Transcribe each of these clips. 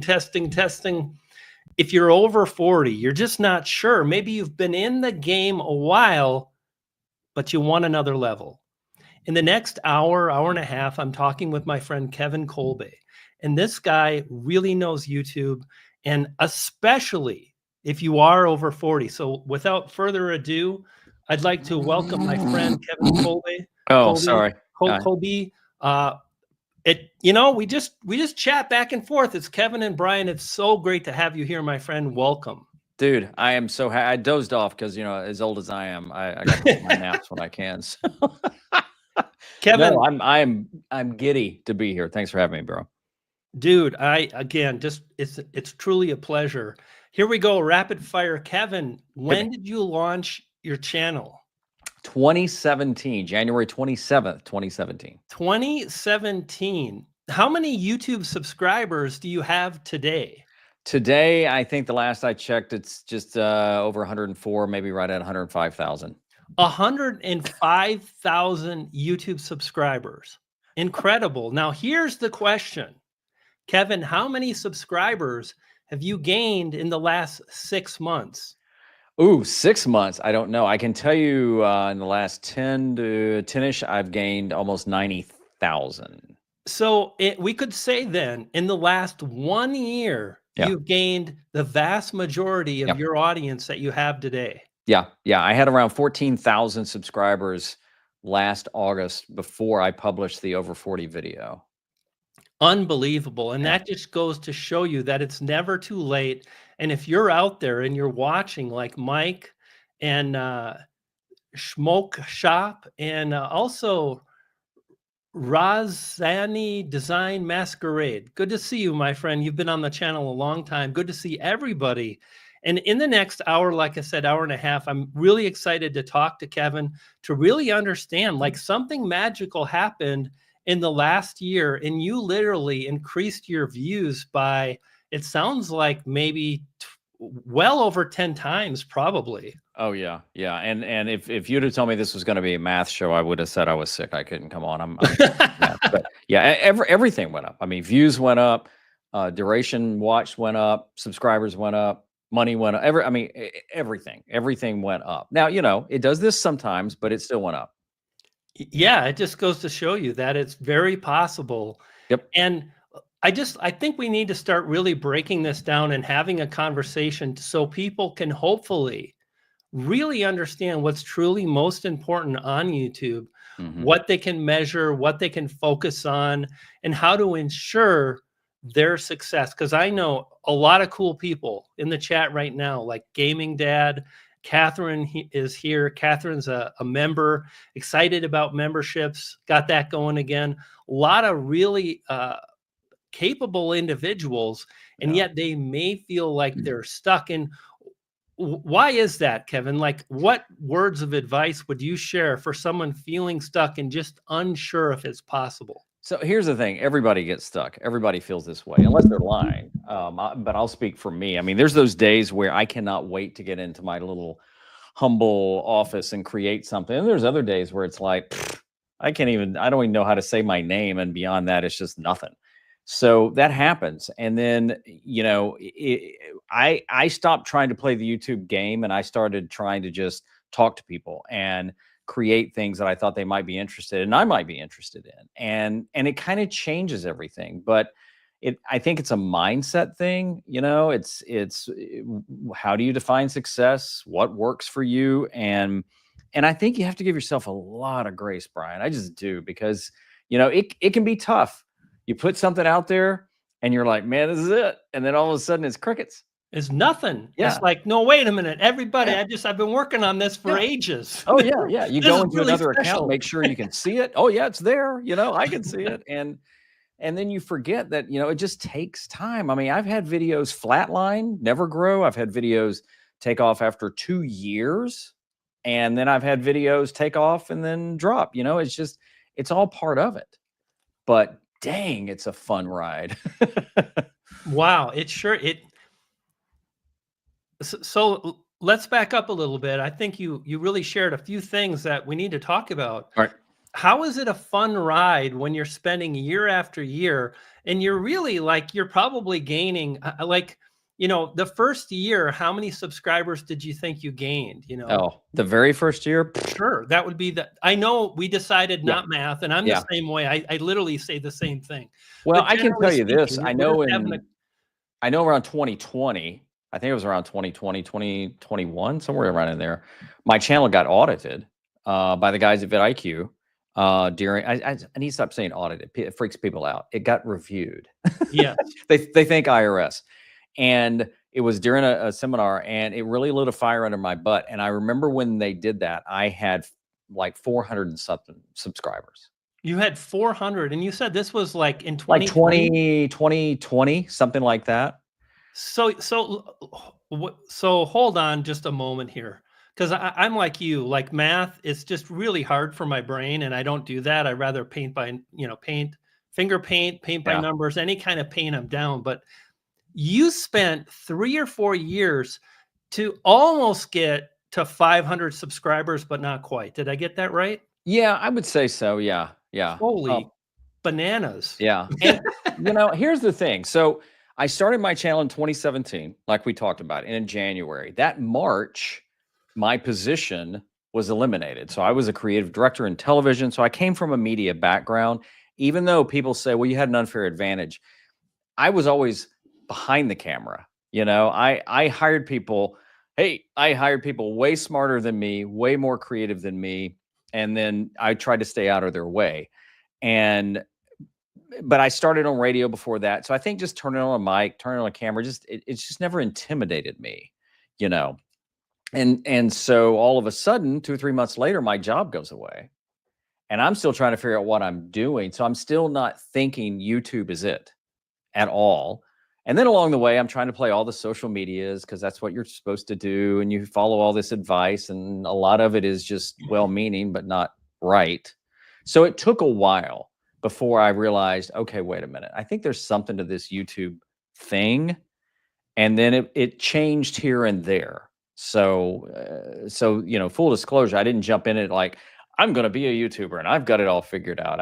Testing, testing. If you're over 40, you're just not sure. Maybe you've been in the game a while, but you want another level. In the next hour, hour and a half, I'm talking with my friend Kevin Kolbe. And this guy really knows YouTube, and especially if you are over 40. So without further ado, I'd like to welcome my friend Kevin Kolbe. Oh, Kolbe, sorry. Kolbe. We just chat back and forth. It's Kevin and Brian. It's so great to have you here, my friend. Welcome. Dude, I am so happy. I dozed off because, as old as I am, I got to take my naps when I can. So. Kevin, no, I'm giddy to be here. Thanks for having me, bro. Dude, it's truly a pleasure. Here we go, rapid fire. Kevin, when did you launch your channel? 2017, January 27th, 2017. 2017. How many YouTube subscribers do you have today? Today, I think the last I checked, it's just over 104, maybe right at 105,000. 105,000 YouTube subscribers. Incredible. Now, here's the question. Kevin, how many subscribers have you gained in the last 6 months? Ooh, 6 months. I don't know. I can tell you in the last 10 to 10-ish, I've gained almost 90,000. So we could say then in the last 1 year, you've gained the vast majority of your audience that you have today. Yeah. I had around 14,000 subscribers last August before I published the over 40 video. Unbelievable. And that just goes to show you that it's never too late. And if you're out there and you're watching like Mike and Smoke Shop and also Razani Design Masquerade. Good to see you, my friend. You've been on the channel a long time. Good to see everybody. And in the next hour, like I said, hour and a half, I'm really excited to talk to Kevin to really understand, like, something magical happened in the last year, and you literally increased your views by, it sounds like maybe well over 10 times, probably. Oh yeah. And if you'd have told me this was going to be a math show, I would have said I was sick. I couldn't come on. But yeah, everything went up. I mean, views went up, duration watched went up, subscribers went up, money went up. Everything went up. Now, it does this sometimes, but it still went up. Yeah, it just goes to show you that it's very possible. Yep. And I think we need to start really breaking this down and having a conversation so people can hopefully really understand what's truly most important on YouTube, what they can measure, what they can focus on, and how to ensure their success. Because I know a lot of cool people in the chat right now, like Gaming Dad. Catherine is here. Catherine's a member, excited about memberships, got that going again. A lot of really capable individuals, and yet they may feel like they're stuck. And why is that, Kevin? Like, what words of advice would you share for someone feeling stuck and just unsure if it's possible? So here's the thing. Everybody gets stuck. Everybody feels this way, unless they're lying. But I'll speak for me. I mean, there's those days where I cannot wait to get into my little humble office and create something. And there's other days where it's like, I don't even know how to say my name. And beyond that, it's just nothing. So that happens. And then, I stopped trying to play the YouTube game, and I started trying to just talk to people and create things that I thought they might be interested in, and I might be interested in. And it kind of changes everything. But I think it's a mindset thing. It's how do you define success? What works for you? And I think you have to give yourself a lot of grace, Brian. I just do, because, it can be tough. You put something out there and you're like, man, this is it. And then all of a sudden it's crickets. It's nothing. Yeah. It's like, no, wait a minute, everybody. I've been working on this for ages. Oh yeah. You go into really another account, make sure you can see it. Oh yeah, it's there. I can see it. And then you forget that, it just takes time. I mean, I've had videos flatline, never grow. I've had videos take off after 2 years. And then I've had videos take off and then drop. It's all part of it. But dang, it's a fun ride. Wow, So let's back up a little bit. I think you really shared a few things that we need to talk about. All right. how is it a fun ride when you're spending year after year and you're really like, you're probably gaining, like, the first year, how many subscribers did you think you gained, Oh, the very first year? Sure, that would be I know we decided Yeah, not math, and I'm the yeah. same way. I literally say the same thing. Well, But I can generally tell you this. speaking, we're just having a I know around 2020, I think it was around 2020, 2021, somewhere around in there, my channel got audited by the guys at vidIQ. During I need to stop saying audited. It freaks people out. It got reviewed. yes. They think IRS. And it was during a seminar, and it really lit a fire under my butt. And I remember when they did that, I had like 400 and something subscribers. You had 400, and you said this was like in Like 2020? 2020, something like that. So hold on just a moment here, because I'm like you, like math, it's just really hard for my brain, and I don't do that. I rather paint by, finger paint by Yeah. numbers, any kind of paint I'm down. But you spent 3 or 4 years to almost get to 500 subscribers, but not quite. Did I get that right? Yeah, I would say so. Yeah. Yeah. Holy bananas. Yeah. And here's the thing. So I started my channel in 2017, like we talked about, and in January. That March, my position was eliminated. So I was a creative director in television. So I came from a media background. Even though people say, well, you had an unfair advantage, I was always behind the camera. I hired people. Hey, I hired people way smarter than me, way more creative than me. And then I tried to stay out of their way. But I started on radio before that. So I think just turning on a mic, turning on a camera, it's just never intimidated me, you know. And so all of a sudden, 2 or 3 months later, my job goes away. And I'm still trying to figure out what I'm doing. So I'm still not thinking YouTube is it at all. And then along the way, I'm trying to play all the social medias because that's what you're supposed to do. And you follow all this advice. And a lot of it is just well-meaning, but not right. So it took a while before I realized, okay, wait a minute. I think there's something to this YouTube thing. And then it changed here and there. So, full disclosure, I didn't jump in it like, I'm going to be a YouTuber and I've got it all figured out.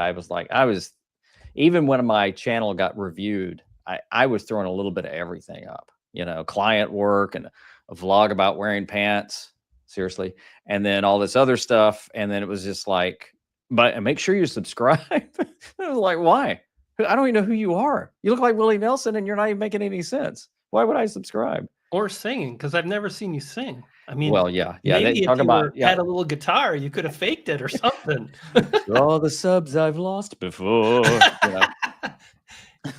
Even when my channel got reviewed, I was throwing a little bit of everything up, client work and a vlog about wearing pants, seriously, and then all this other stuff. And then it was just like, but make sure you subscribe. I was like, why? I don't even know who you are. You look like Willie Nelson and you're not even making any sense. Why would I subscribe? Or singing, because I've never seen you sing. I mean, well, yeah. Maybe if you had a little guitar, you could have faked it or something. All the subs I've lost before.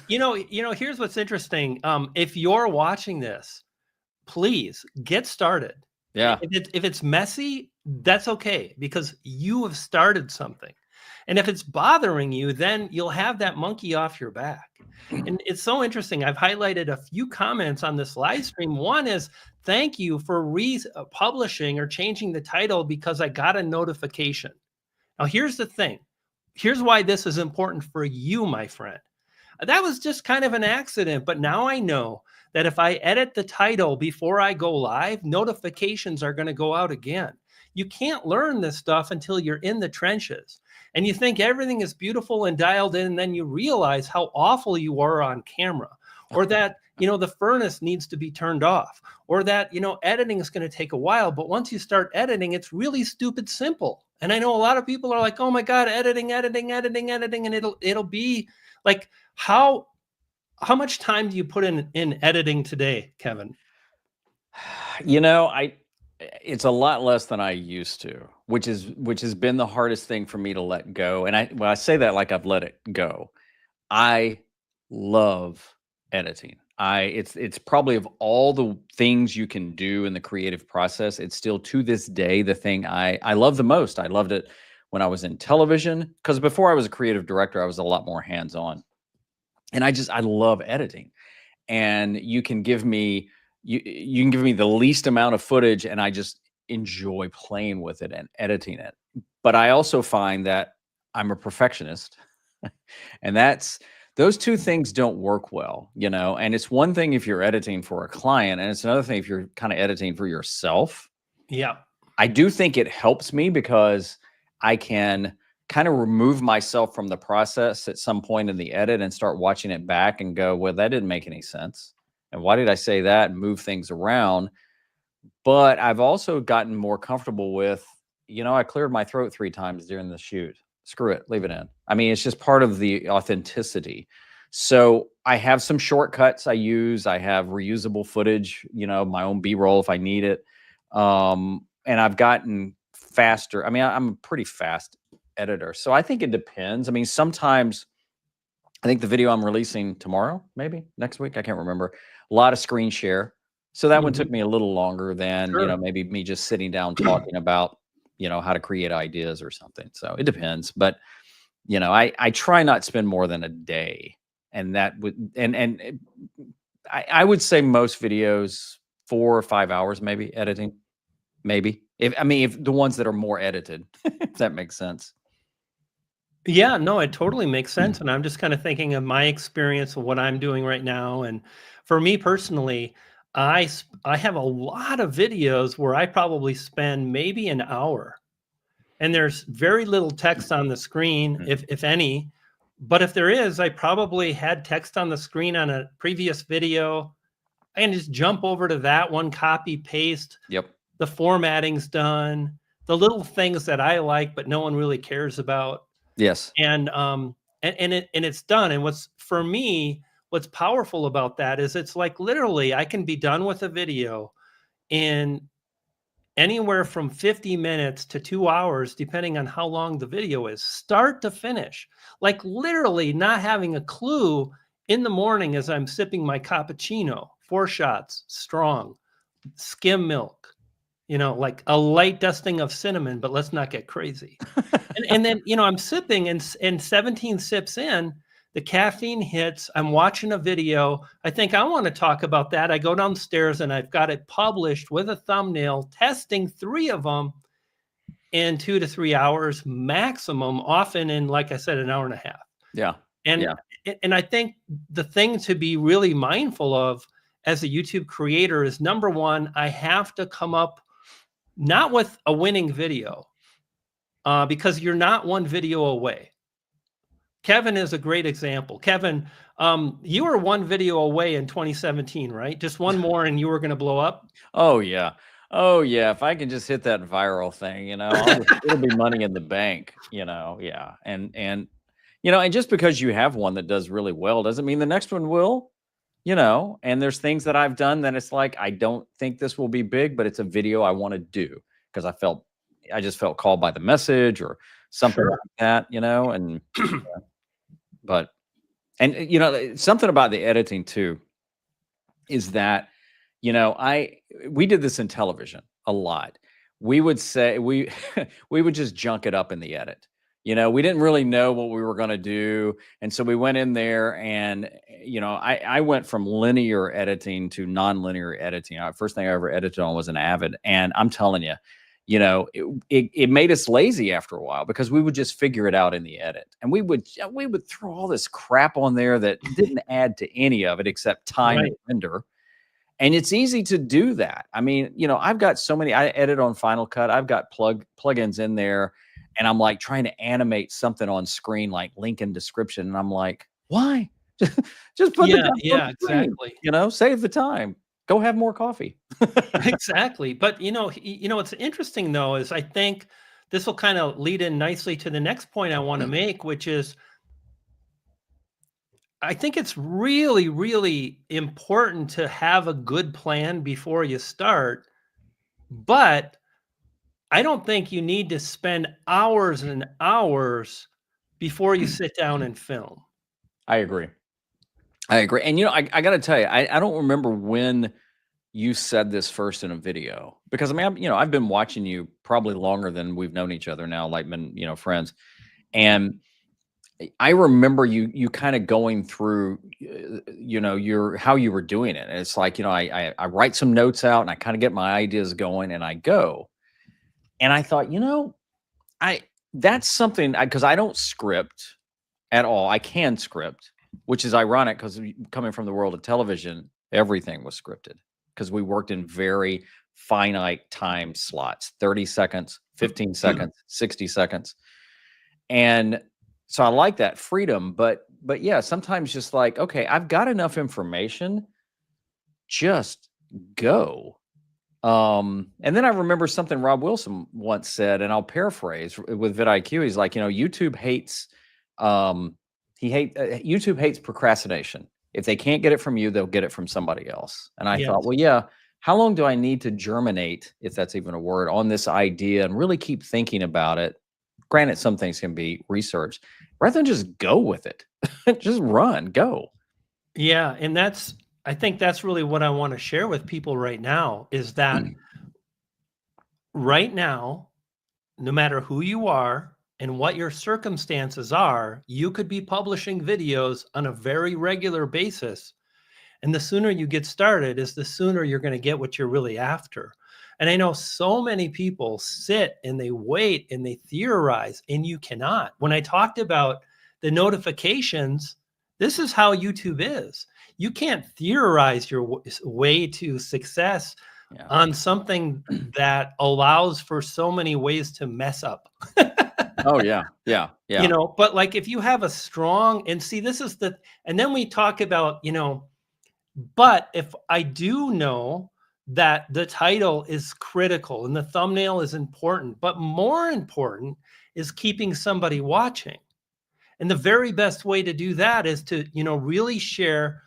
Here's what's interesting. If you're watching this, please get started. Yeah. If it's messy, that's okay, because you have started something. And if it's bothering you, then you'll have that monkey off your back. And it's so interesting. I've highlighted a few comments on this live stream. One is, thank you for republishing or changing the title because I got a notification. Now, here's the thing. Here's why this is important for you, my friend. That was just kind of an accident, but now I know that if I edit the title before I go live, notifications are going to go out again. You can't learn this stuff until you're in the trenches. And you think everything is beautiful and dialed in, and then you realize how awful you are on camera, or that, the furnace needs to be turned off, or that, editing is going to take a while. But once you start editing, it's really stupid simple. And I know a lot of people are like, oh my God, editing. And it'll be like, how much time do you put in editing today, Kevin? It's a lot less than I used to, which has been the hardest thing for me to let go. And when I say that, like I've let it go, I love editing. It's probably, of all the things you can do in the creative process, it's still to this day the thing I love the most. I loved it when I was in television, because before I was a creative director, I was a lot more hands-on. And I love editing. And you can give me the least amount of footage and I just enjoy playing with it and editing it. But I also find that I'm a perfectionist and those two things don't work well, and it's one thing if you're editing for a client and it's another thing if you're kind of editing for yourself. Yeah. I do think it helps me because I can kind of remove myself from the process at some point in the edit and start watching it back and go, well, that didn't make any sense. And why did I say that? And move things around. But I've also gotten more comfortable with, I cleared my throat 3 times during the shoot. Screw it, leave it in. I mean, it's just part of the authenticity. So I have some shortcuts I use. I have reusable footage, my own B-roll if I need it. And I've gotten faster. I mean, I'm a pretty fast editor. So I think it depends. I mean, sometimes I think the video I'm releasing tomorrow, maybe next week, I can't remember, a lot of screen share. So that one took me a little longer than, Sure. maybe me just sitting down talking about, how to create ideas or something. So it depends. But, I try not to spend more than a day. And that would, and I would say most videos, 4 or 5 hours, maybe editing, maybe. If the ones that are more edited, if that makes sense. Yeah, no, it totally makes sense. And I'm just kind of thinking of my experience of what I'm doing right now. And for me personally, I have a lot of videos where I probably spend maybe an hour, and there's very little text on the screen, if any. But if there is, I probably had text on the screen on a previous video. I can just jump over to that one, copy, paste. Yep. The formatting's done. The little things that I like, but no one really cares about. Yes. And it's done. And for me, what's powerful about that is it's like literally I can be done with a video in anywhere from 50 minutes to 2 hours, depending on how long the video is, start to finish. Like literally not having a clue in the morning as I'm sipping my cappuccino, 4 shots, strong, skim milk, like a light dusting of cinnamon, but let's not get crazy. And then, I'm sipping, and 17 sips in, the caffeine hits. I'm watching a video. I think I want to talk about that. I go downstairs and I've got it published with a thumbnail, testing 3 of them in 2 to 3 hours maximum, often in, like I said, an hour and a half. Yeah. And I think the thing to be really mindful of as a YouTube creator is, number one, I have to come up not with a winning video, because you're not one video away. Kevin is a great example. Kevin, you were one video away in 2017, right? Just one more and you were going to blow up. Oh yeah. Oh yeah. If I can just hit that viral thing, it'll be money in the bank, yeah. And just because you have one that does really well doesn't mean the next one will, and there's things that I've done that it's like, I don't think this will be big, but it's a video I want to do because I just felt called by the message or something like that, and but, and something about the editing too is that, we did this in television a lot. We would say we would just junk it up in the edit. We didn't really know what we were going to do. And so we went in there and, I went from linear editing to non-linear editing. First thing I ever edited on was an Avid. And I'm telling you, it made us lazy after a while because we would just figure it out in the edit. And we would throw all this crap on there that didn't add to any of it except time and render. And it's easy to do that. I mean, I've got so many, I edit on Final Cut. I've got plugins in there and I'm like trying to animate something on screen, like link in description. And I'm like, why? Just put exactly. Save the time. Go have more coffee. Exactly. But, what's interesting though, is I think this will kind of lead in nicely to the next point I want to make, which is, I think it's really, really important to have a good plan before you start, but I don't think you need to spend hours and hours before you sit down and film. I agree. And, I got to tell you, I don't remember when you said this first in a video because I've been watching you probably longer than we've known each other now, like been, friends. And I remember you kind of going through, how you were doing it. And it's like, I write some notes out and I kind of get my ideas going and I go. And I thought, that's something because I don't script at all. I can script, which is ironic because coming from the world of television, everything was scripted because we worked in very finite time slots, 30 seconds, 15 seconds, 60 seconds. And so I like that freedom, but yeah, sometimes just like, okay, I've got enough information, just go. And then I remember something Rob Wilson once said, and I'll paraphrase with vidIQ. He's like, YouTube hates, YouTube hates procrastination. If they can't get it from you, they'll get it from somebody else. And I thought, Yes. well, yeah, how long do I need to germinate, if that's even a word, on this idea and really keep thinking about it? Granted, some things can be researched rather than just go with it. Just run, go. Yeah. And I think that's really what I want to share with people right now is that right now, no matter who you are and what your circumstances are, you could be publishing videos on a very regular basis. And the sooner you get started is the sooner you're going to get what you're really after. And I know so many people sit and they wait and they theorize, and you cannot. When I talked about the notifications, this is how YouTube is. You can't theorize your way to success on something that allows for so many ways to mess up. Oh, yeah. Yeah. Yeah. But like if you have a strong, and see, and then we talk about, but if I do know that the title is critical and the thumbnail is important, but more important is keeping somebody watching. And the very best way to do that is to, really share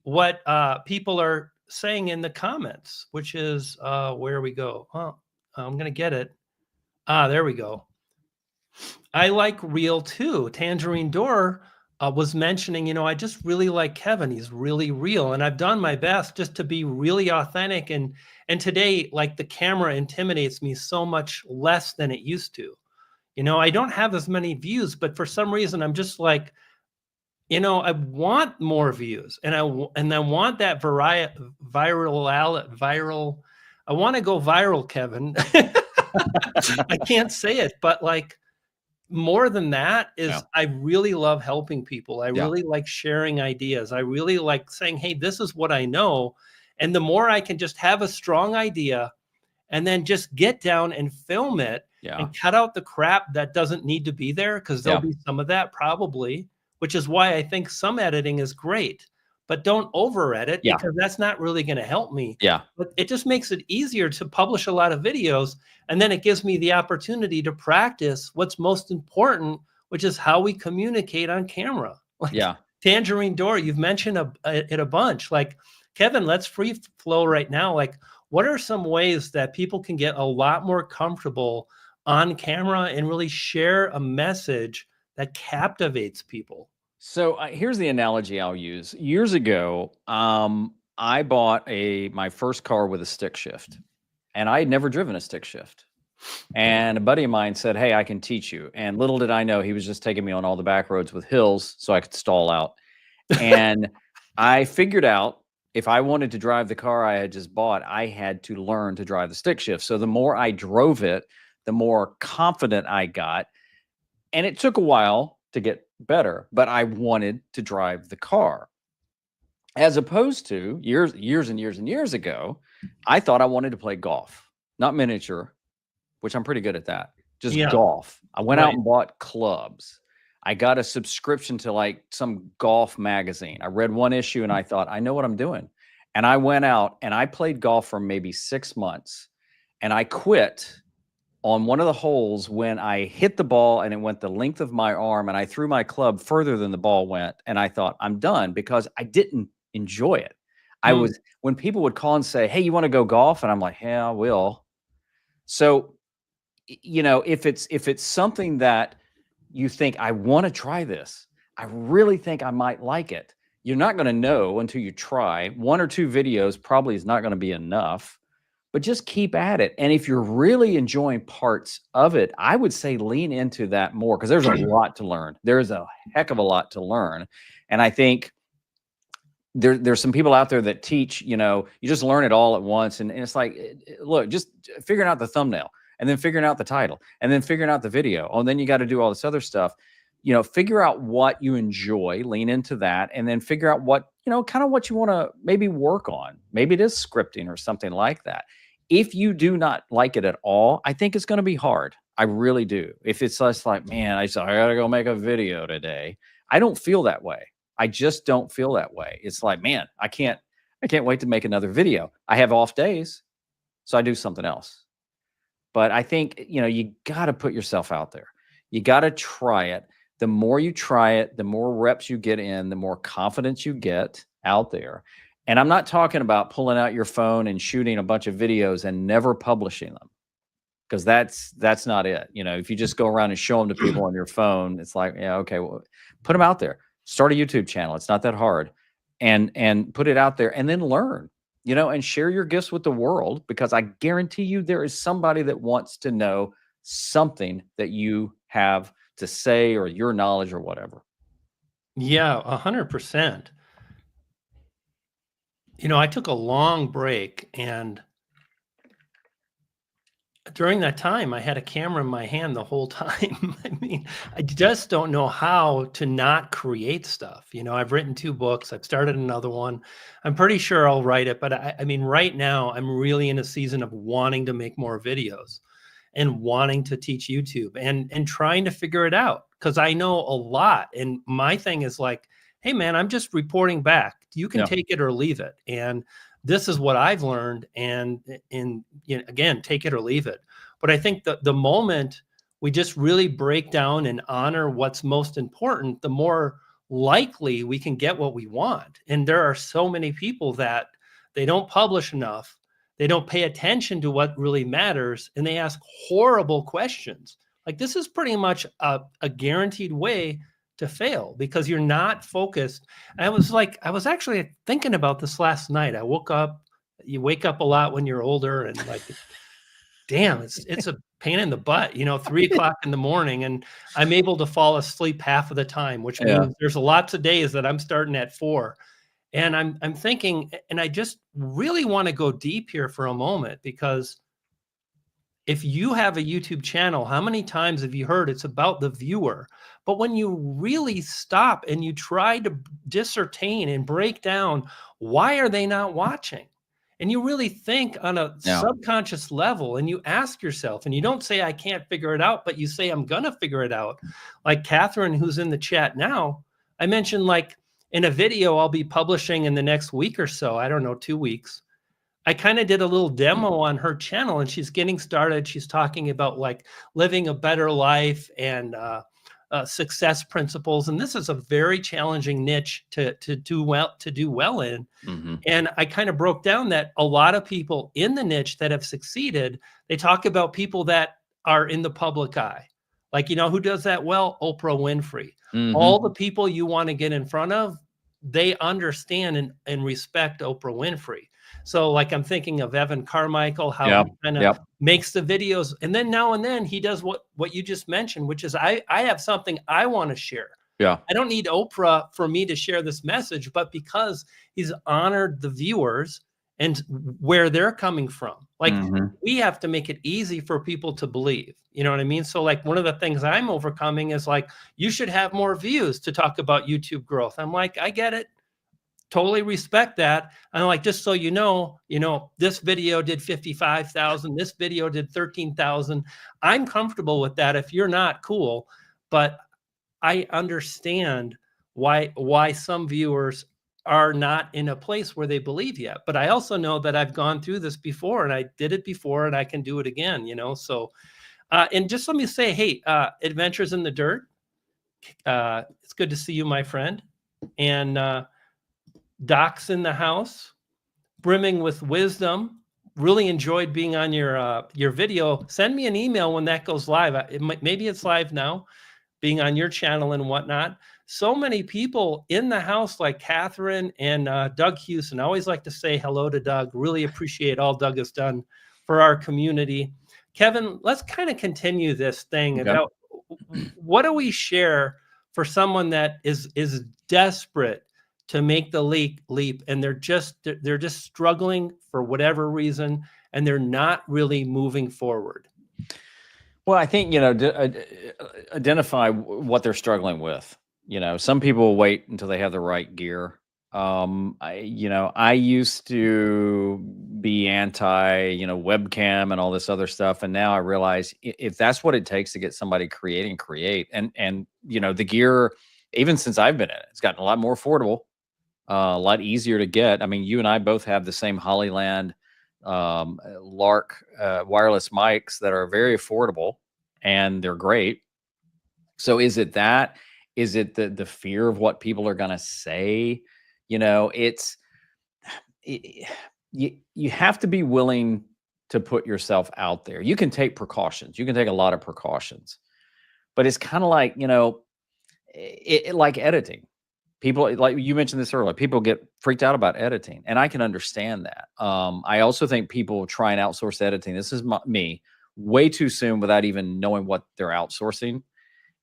what people are saying in the comments, which is where we go. Oh, I'm going to get it. There we go. I like real too. Tangerine Door was mentioning, I just really like Kevin. He's really real. And I've done my best just to be really authentic. And today, like the camera intimidates me so much less than it used to. I don't have as many views, but for some reason, I'm just like, I want more views and I want that viral. I want to go viral, Kevin. I can't say it, but like, more than that is I really love helping people. I really like sharing ideas. I really like saying, hey, this is what I know. And the more I can just have a strong idea and then just get down and film it and cut out the crap that doesn't need to be there, because there'll be some of that probably, which is why I think some editing is great. But don't over edit because that's not really going to help me. Yeah. But it just makes it easier to publish a lot of videos. And then it gives me the opportunity to practice what's most important, which is how we communicate on camera. Like Tangerine Door, you've mentioned it a bunch. Like, Kevin, let's free flow right now. Like, what are some ways that people can get a lot more comfortable on camera and really share a message that captivates people? So here's the analogy I'll use. Years ago, I bought my first car with a stick shift, and I had never driven a stick shift. And a buddy of mine said, hey, I can teach you. And little did I know he was just taking me on all the back roads with hills so I could stall out. And I figured out if I wanted to drive the car I had just bought, I had to learn to drive the stick shift. So the more I drove it, the more confident I got. And it took a while to get better, but I wanted to drive the car. As opposed to years and years ago, I thought I wanted to play golf, not miniature, which I'm pretty good at that. Just golf. I went out and bought clubs. I got a subscription to like some golf magazine. I read one issue and I thought, I know what I'm doing. And I went out and I played golf for maybe 6 months, and I quit on one of the holes when I hit the ball and it went the length of my arm, and I threw my club further than the ball went. And I thought, I'm done, because I didn't enjoy it. When people would call and say, hey, you want to go golf? And I'm like, yeah, I will. So, if it's something that you think, I want to try this, I really think I might like it, you're not going to know until you try. 1 or 2 videos probably is not going to be enough. But just keep at it. And if you're really enjoying parts of it, I would say lean into that more, because there's a lot to learn. There's a heck of a lot to learn. And I think there's some people out there that teach, you just learn it all at once. And it's like, look, just figuring out the thumbnail, and then figuring out the title, and then figuring out the video. Oh, and then you got to do all this other stuff. Figure out what you enjoy, lean into that, and then figure out what, kind of what you want to maybe work on. Maybe it is scripting or something like that. If you do not like it at all, I think it's going to be hard. I really do. If it's just like, man, I gotta go make a video today. I don't feel that way. I just don't feel that way. It's like, man, I can't wait to make another video. I have off days, so I do something else. But I think, you got to put yourself out there. You got to try it. The more you try it, the more reps you get in, the more confidence you get out there. And I'm not talking about pulling out your phone and shooting a bunch of videos and never publishing them, because that's not it. If you just go around and show them to people on your phone, it's like, yeah, okay, well, put them out there. Start a YouTube channel. It's not that hard. And put it out there and then learn, and share your gifts with the world, because I guarantee you there is somebody that wants to know something that you have to say, or your knowledge or whatever. Yeah, 100%. I took a long break, and during that time, I had a camera in my hand the whole time. I mean, I just don't know how to not create stuff. I've written 2 books. I've started another one. I'm pretty sure I'll write it. But I mean, right now, I'm really in a season of wanting to make more videos and wanting to teach YouTube and trying to figure it out, because I know a lot. And my thing is like, hey, man, I'm just reporting back. You can take it or leave it. And this is what I've learned, and again, take it or leave it. But I think the moment we just really break down and honor what's most important, the more likely we can get what we want. And there are so many people that they don't publish enough, they don't pay attention to what really matters, and they ask horrible questions. Like, this is pretty much a guaranteed way to fail, because you're not focused. And I was actually thinking about this last night. I woke up. You wake up a lot when you're older, and like, damn, it's a pain in the butt, 3:00 in the morning, and I'm able to fall asleep half of the time, which means there's lots of days that I'm starting at 4. And I'm thinking, and I just really want to go deep here for a moment, because if you have a YouTube channel, how many times have you heard it's about the viewer? But when you really stop and you try to discertain and break down, why are they not watching? And you really think on a subconscious level, and you ask yourself, and you don't say, I can't figure it out, but you say, I'm going to figure it out. Like Catherine, who's in the chat now, I mentioned, like, in a video I'll be publishing in the next week or so, I don't know, 2 weeks. I kind of did a little demo on her channel, and she's getting started. She's talking about like living a better life and success principles. And this is a very challenging niche to do well in. Mm-hmm. And I kind of broke down that a lot of people in the niche that have succeeded, they talk about people that are in the public eye. Like, who does that well? Oprah Winfrey. Mm-hmm. All the people you want to get in front of, they understand and respect Oprah Winfrey. So like, I'm thinking of Evan Carmichael, how he kind of makes the videos. And then now and then he does what you just mentioned, which is I have something I want to share. Yeah. I don't need Oprah for me to share this message, but because he's honored the viewers and where they're coming from. Like, we have to make it easy for people to believe. You know what I mean? So like, one of the things I'm overcoming is like, you should have more views to talk about YouTube growth. I'm like, I get it. Totally respect that. And like, just so you know, this video did 55,000. This video did 13,000. I'm comfortable with that. If you're not, cool. But I understand why some viewers are not in a place where they believe yet. But I also know that I've gone through this before, and I did it before, and I can do it again, So, and just let me say, hey, Adventures in the Dirt. It's good to see you, my friend. And, Doc's in the house, brimming with wisdom. Really enjoyed being on your video. Send me an email when that goes live. Maybe it's live now, being on your channel and whatnot. So many people in the house, like Catherine and Doug Houston. I always like to say hello to Doug. Really appreciate all Doug has done for our community. Kevin, let's kind of continue this thing about what do we share for someone that is desperate to make the leap, and they're just struggling for whatever reason, and they're not really moving forward. Well, I think, identify what they're struggling with. Some people wait until they have the right gear. I used to be anti, you know, webcam and all this other stuff. And now I realize if that's what it takes to get somebody create, and you know, the gear, even since I've been in it, it's gotten a lot more affordable, a lot easier to get. I mean, you and I both have the same Hollyland Lark wireless mics that are very affordable and they're great. So is it that? Is it the fear of what people are going to say? You know, you have to be willing to put yourself out there. You can take precautions. You can take a lot of precautions, but it's kind of like, you know, like editing. People, like you mentioned this earlier, people get freaked out about editing, and I can understand that. I also think people try and outsource editing. This is me way too soon without even knowing what they're outsourcing.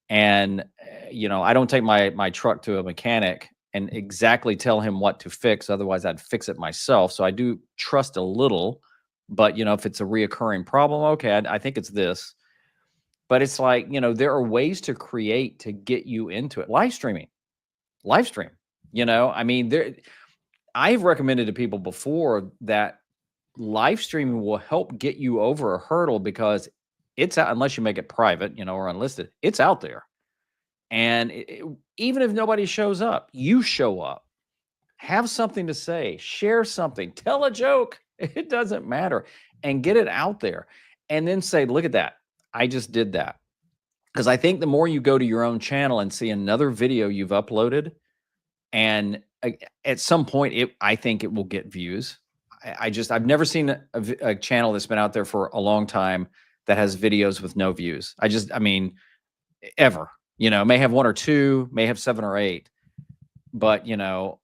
And you know, I don't take my truck to a mechanic and exactly tell him what to fix. Otherwise, I'd fix it myself. So I do trust a little, but you know, if it's a reoccurring problem, okay, I think it's this. But it's like, you know, there are ways to create to get you into it. Live stream. You know, I mean, I've recommended to people before that live streaming will help get you over a hurdle because it's out, unless you make it private, you know, or unlisted, it's out there. And even if nobody shows up, you show up, have something to say, share something, tell a joke. It doesn't matter, and get it out there. And then say, look at that. I just did that. Because I think the more you go to your own channel and see another video you've uploaded, and at some point, I think it will get views. I've never seen a channel that's been out there for a long time that has videos with no views. I mean, ever. You know, may have 1 or 2, may have 7 or 8, but you know,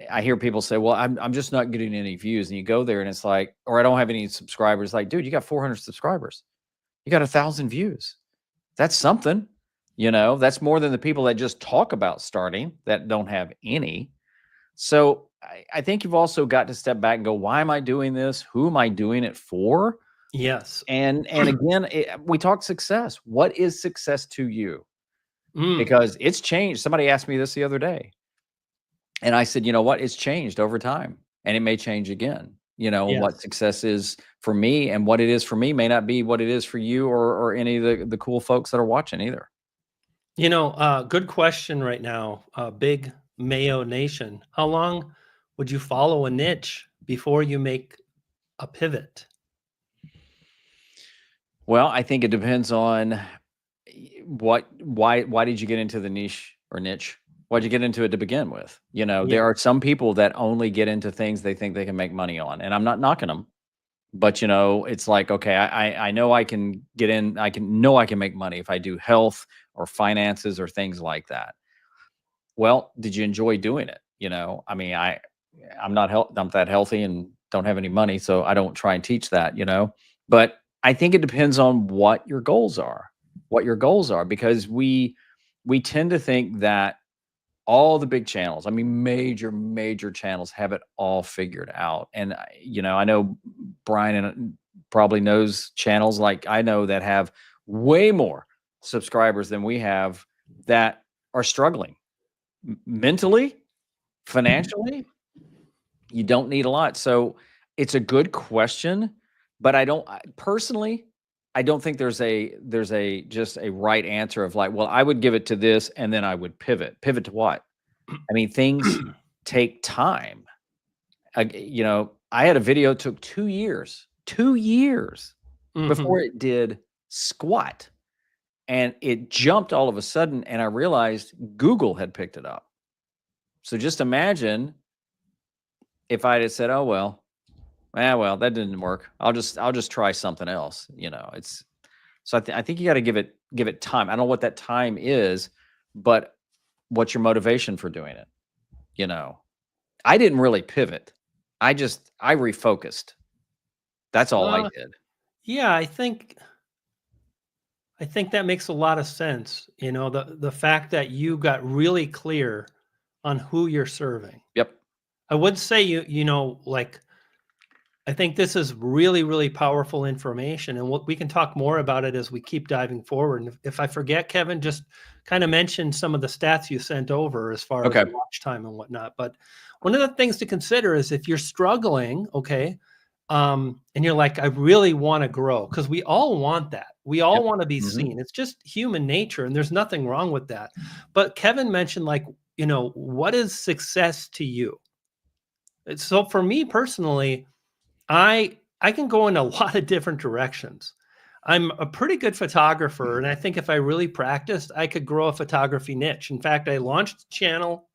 I hear people say, "Well, I'm just not getting any views," and you go there and it's like, or I don't have any subscribers. Like, dude, you got 400 subscribers, you got 1,000 views. That's something. You know, that's more than the people that just talk about starting that don't have any. So I think you've also got to step back and go, why am I doing this? Who am I doing it for? Yes. And again, we talk success. What is success to you? Mm. Because it's changed. Somebody asked me this the other day, and I said, you know what? It's changed over time, and it may change again. You know, Yes. what success is for me and what it is for me may not be what it is for you or any of the cool folks that are watching either. You know, good question right now. Big Mayo Nation. How long would you follow a niche before you make a pivot? Well, I think it depends on why did you get into the niche or niche? Why'd you get into it to begin with? You know, Yeah. there are some people that only get into things they think they can make money on, and I'm not knocking them, but you know, it's like, okay, I know I can get in, I can make money if I do health or finances or things like that. Well, did you enjoy doing it? You know, I mean, I'm not that healthy and don't have any money, so I don't try and teach that, you know. But I think it depends on what your goals are. Because we tend to think that all the big channels, I mean, major channels have it all figured out. And you know, I know Brian probably knows channels like I know that have way more subscribers than we have that are struggling mentally, financially. You don't need a lot. So it's a good question, but personally, I don't think there's a just a right answer of like, well, I would give it to this and then I would pivot. Pivot to what? I mean, things take time. You know, I had a video, took 2 years before it did squat. And it jumped all of a sudden, and I realized Google had picked it up. So just imagine if I had said, "Oh well, well, that didn't work. I'll just try something else." You know, it's so I think you got to give it time. I don't know what that time is, but what's your motivation for doing it? You know, I didn't really pivot. I refocused. That's all I did. Yeah, I think that makes a lot of sense. You know, the fact that you got really clear on who you're serving. Yep. I would say you know, like, I think this is really, really powerful information, and we can talk more about it as we keep diving forward. And if I forget, Kevin, just kind of mention some of the stats you sent over as far Okay. as watch time and whatnot. But one of the things to consider is if you're struggling, okay, and you're like, I really want to grow, because we all want that. We all Yep. want to be seen. It's just human nature, and there's nothing wrong with that. But Kevin mentioned, like, what is success to you? So for me personally, I can go in a lot of different directions. I'm a pretty good photographer, and I think if I really practiced, I could grow a photography niche. In fact, I launched a channel,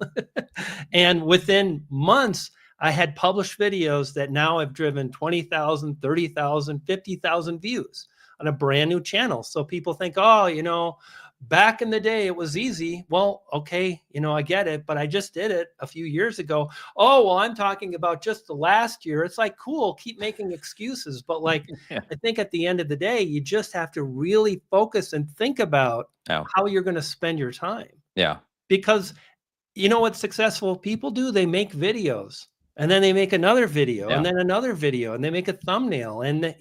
and within months, I had published videos that now have driven 20,000, 30,000, 50,000 views on a brand new channel. So people think, oh, back in the day, it was easy. Well, okay, I get it, but I just did it a few years ago. Oh, well, I'm talking about just the last year. It's like, cool, keep making excuses. But like, Yeah. I think at the end of the day, you just have to really focus and think about Yeah. how you're going to spend your time. Yeah. Because you know what successful people do? They make videos, and then they make another video, and Yeah. then another video, and they make a thumbnail. And,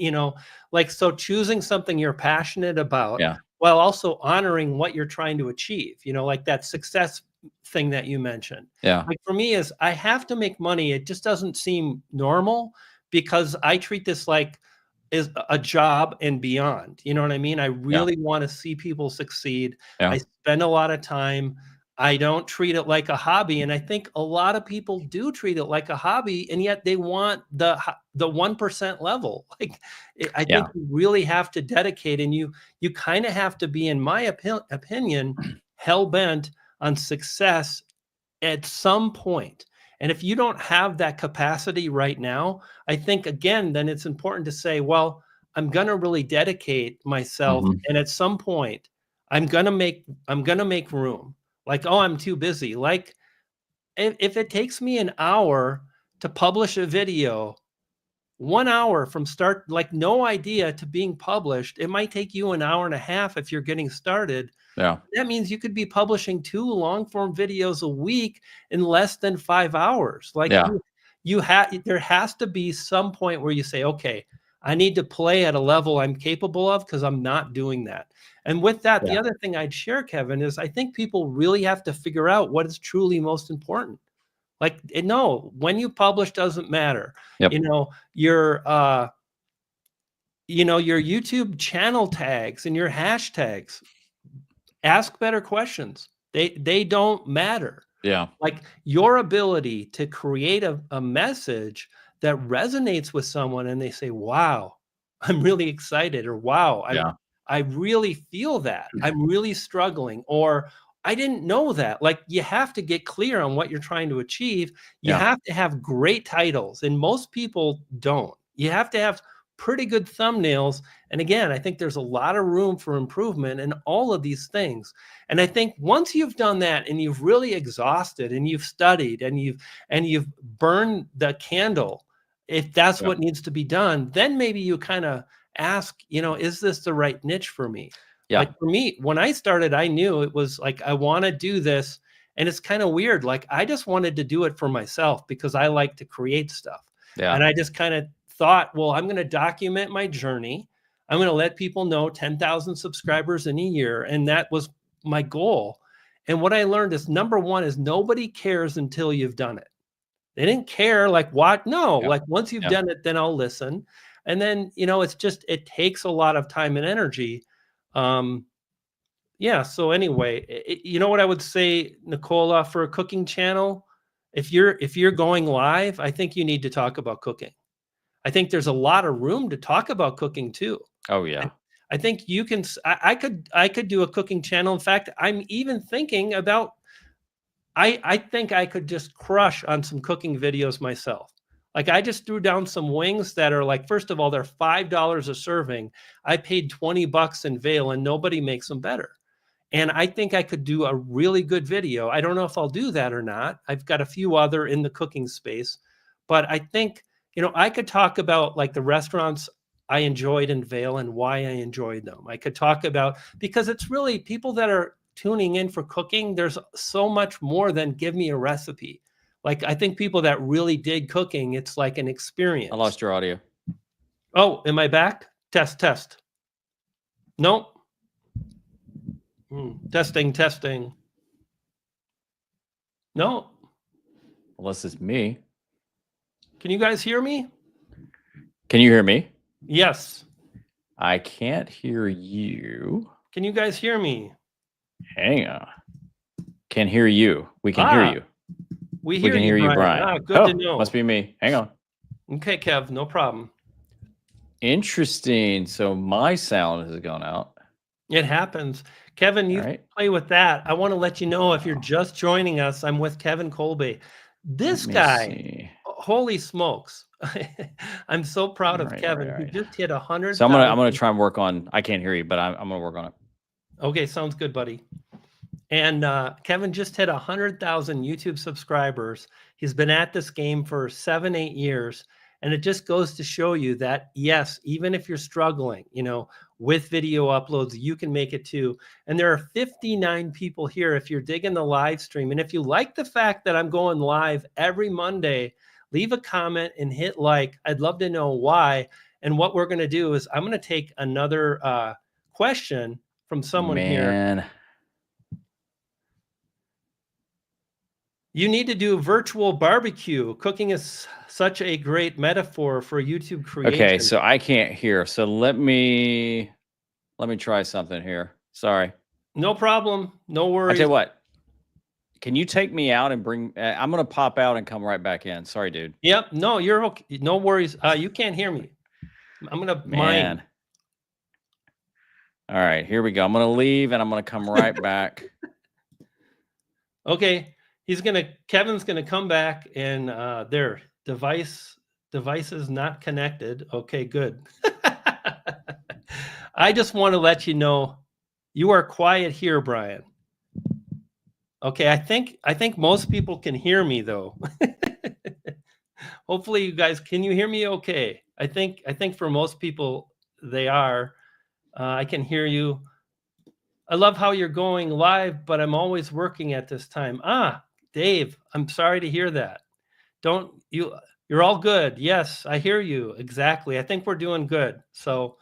like, so choosing something you're passionate about Yeah. while also honoring what you're trying to achieve, like that success thing that you mentioned. Yeah. Like for me, is I have to make money. It just doesn't seem normal, because I treat this like is a job and beyond. You know what I mean? I Yeah. really want to see people succeed. Yeah. I spend a lot of time. I don't treat it like a hobby, and I think a lot of people do treat it like a hobby, and yet they want the 1% level. Like, I Yeah. think you really have to dedicate, and you kind of have to be, in my opinion, hell bent on success at some point. And if you don't have that capacity right now, I think, again, then it's important to say, well, I'm going to really dedicate myself, Mhm. and at some point I'm going to make room. Like, oh, I'm too busy. Like, if it takes me an hour to publish a video, 1 hour from start, like no idea, to being published, it might take you an hour and a half if you're getting started. Yeah. That means you could be publishing 2 long form videos a week in less than 5 hours. Like, Yeah. there has to be some point where you say, okay, I need to play at a level I'm capable of, because I'm not doing that. And with that, the Yeah. other thing I'd share, Kevin, is I think people really have to figure out what is truly most important. Like, no, when you publish doesn't matter. Yep. You know, your your YouTube channel tags and your hashtags. Ask better questions. They don't matter. Yeah. Like, your ability to create a message that resonates with someone, and they say, wow, I'm really excited, or wow, Yeah. I really feel that. I'm really struggling, or I didn't know that. Like, you have to get clear on what you're trying to achieve. You Yeah. have to have great titles, and most people don't. You have to have pretty good thumbnails. And again, I think there's a lot of room for improvement in all of these things. And I think once you've done that, and you've really exhausted, and you've studied, and you've burned the candle, if that's Yeah. what needs to be done, then maybe you kind of ask, is this the right niche for me? Yeah. Like for me, when I started, I knew it was like, I want to do this. And it's kind of weird. Like, I just wanted to do it for myself, because I like to create stuff. Yeah. And I just kind of thought, well, I'm going to document my journey. I'm going to let people know 10,000 subscribers in a year. And that was my goal. And what I learned is, number one is, nobody cares until you've done it. They didn't care, like, what? No, Yeah. like, once you've Yeah. done it, then I'll listen. And then, it's just, it takes a lot of time and energy. Yeah. So anyway, you know what I would say, Nicola, for a cooking channel, if you're going live, I think you need to talk about cooking. I think there's a lot of room to talk about cooking too. Oh I yeah. I think you can. I could do a cooking channel. In fact, I'm even thinking about. I think I could just crush on some cooking videos myself. Like, I just threw down some wings that are like, first of all, they're $5 a serving. I paid $20 in Vail, and nobody makes them better. And I think I could do a really good video. I don't know if I'll do that or not. I've got a few other in the cooking space, but I think, I could talk about, like, the restaurants I enjoyed in Vail and why I enjoyed them. I could talk about, because it's really people that are tuning in for cooking. There's so much more than give me a recipe. Like, I think people that really dig cooking, it's like an I experience. lost your audio. Oh, am I back? Test. Nope. Testing. No. Unless it's me. Can you guys hear me? Can you hear me? Yes. I can't hear you. Can you guys hear me? Hang on. Can hear you. We can hear you. We We can hear you, Brian. Good to Oh, know. must be me. Hang on. Okay, Kev, no problem. Interesting. So my sound has gone out. It happens. Kevin, you Right. play with that. I want to let you know, if you're just joining us, I'm with Kevin Kolbe. This guy, See. holy smokes. I'm so proud of Right, Kevin. right, He right. just hit 100,000. So I'm gonna try and work on. I can't hear you, but I'm gonna work on it. Okay, sounds good, buddy. And Kevin just hit 100,000 YouTube subscribers. He's been at this game for 7-8 years. And it just goes to show you that, yes, even if you're struggling, with video uploads, you can make it too. And there are 59 people here if you're digging the live stream. And if you like the fact that I'm going live every Monday, leave a comment and hit like. I'd love to know why. And what we're going to do is I'm going to take another question from someone here. You need to do virtual barbecue. Cooking is such a great metaphor for YouTube creation. Okay, so I can't hear. So let me try something here. Sorry. No problem. No worries. I tell you what. Can you take me out and bring? I'm gonna pop out and come right back in. Sorry, dude. Yep. No, you're okay. No worries. You can't hear me. I'm gonna mine. All right, here we go. I'm gonna leave and I'm gonna come right back. Okay. Kevin's gonna come back and their device is not connected. Okay, good. I just want to let you know you are quiet here, Brian. Okay, I think most people can hear me though. Hopefully you guys, can you hear me okay? I think for most people they are. I can hear you. I love how you're going live, but I'm always working at this time. Dave, I'm sorry to hear that. You're all good. Yes, I hear you. Exactly. I think we're doing good. So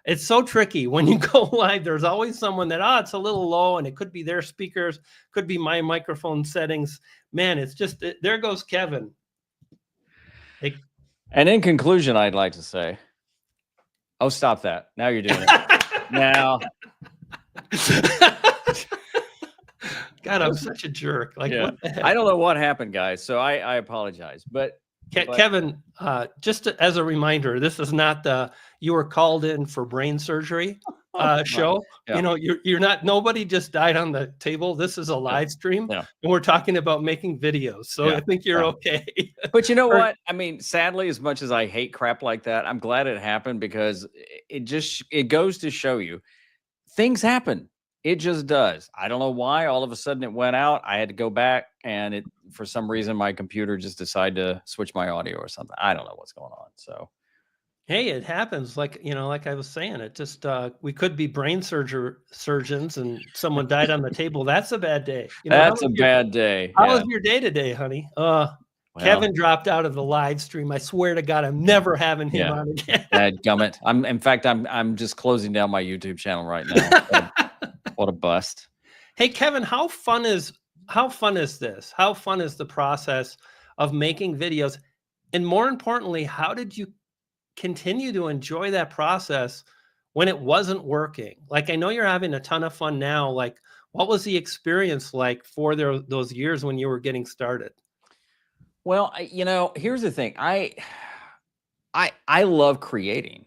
it's so tricky when you go live. There's always someone that, it's a little low, and it could be their speakers, could be my microphone settings. Man, it's just, there goes Kevin. And in conclusion, I'd like to say, oh, stop that. Now you're doing it. Now. God, I'm such a jerk. Like, yeah. What the heck? I don't know what happened, guys. So I apologize. But Kevin, just as a reminder, this is not you were called in for brain surgery show. Yeah. You're not, nobody just died on the table. This is a live stream, and we're talking about making videos. So I think you're okay. But you know what? I mean, sadly, as much as I hate crap like that, I'm glad it happened, because it goes to show you things happen. It just does. I don't know why all of a sudden it went out. I had to go back, and for some reason my computer just decided to switch my audio or something. I don't know what's going on. So, hey, it happens. Like I was saying, it just we could be brain surgeons, and someone died on the table. That's a bad day. That's a bad day. How was your day today, honey? Kevin dropped out of the live stream. I swear to God, I'm never having him on again. Dadgummit. In fact, I'm just closing down my YouTube channel right now. What a bust. Hey, Kevin, how fun is this? How fun is the process of making videos? And more importantly, how did you continue to enjoy that process when it wasn't working? Like, I know you're having a ton of fun now. Like, what was the experience like for those years when you were getting started? Well, here's the thing. I love creating.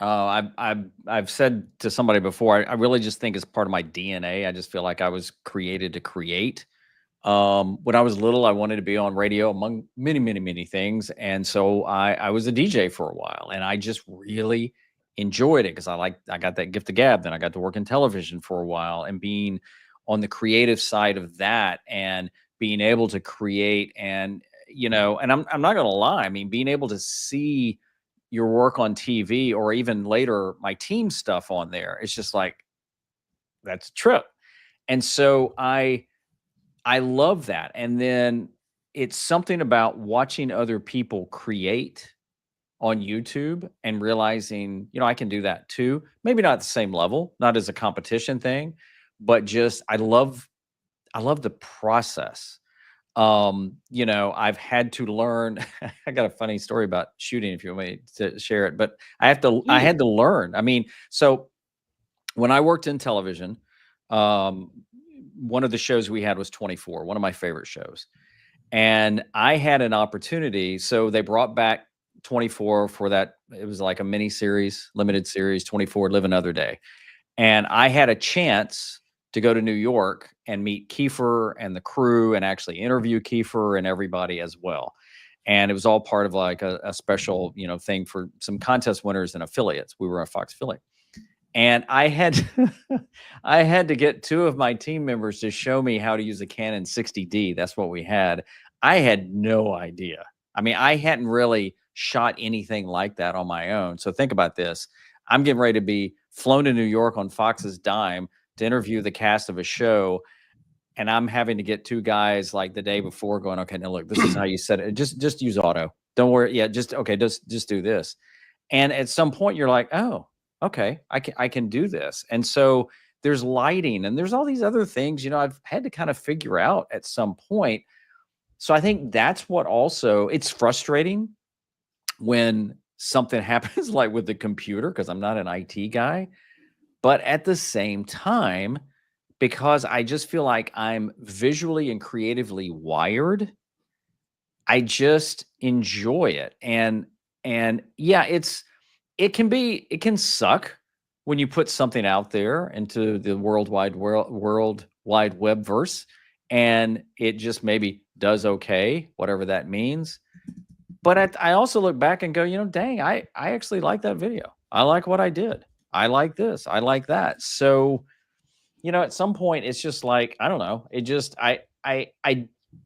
I've said to somebody before, I really just think it's part of my DNA. I just feel like I was created to create. When I was little, I wanted to be on radio, among many, many, many things. And so I was a DJ for a while, and I just really enjoyed it because I got that gift of gab. Then I got to work in television for a while, and being on the creative side of that and being able to create, and and I'm not going to lie. I mean, being able to see your work on TV, or even later my team stuff on there, it's just like, that's a trip. And so I love that. And then it's something about watching other people create on YouTube and realizing, I can do that too. Maybe not at the same level, not as a competition thing, but just I love the process You know, I've had to learn. I got a funny story about shooting if you want me to share it, but I had to learn. I mean, so when I worked in television, um, one of the shows we had was 24, one of my favorite shows. And I had an opportunity. So they brought back 24 for that. It was like a mini series, limited series, 24 Live Another Day. And I had a chance to go to New York and meet Kiefer and the crew and actually interview Kiefer and everybody as well. And it was all part of like a special, you know, thing for some contest winners and affiliates. We were a Fox affiliate. And I had I had to get two of my team members to show me how to use a Canon 60D. That's what we had. I had no idea. I mean, I hadn't really shot anything like that on my own. So think about this. I'm getting ready to be flown to New York on Fox's dime to interview the cast of a show. And I'm having to get two guys like the day before going, okay, now look, this is how you set it. Just use auto. Don't worry. Yeah, just do this. And at some point you're like, oh, okay, I can do this. And so there's lighting and there's all these other things, you know, I've had to kind of figure out at some point. So I think that's what also, it's frustrating when something happens like with the computer, because I'm not an IT guy, but at the same time, because I just feel like I'm visually and creatively wired, I just enjoy it. And yeah, it can suck when you put something out there into the world wide web verse and it just maybe does okay, whatever that means. But I also look back and go, you know, dang, I actually like that video. I like what I did. I like this. I like that. So, you know, at some point it's just like, I don't know. It just I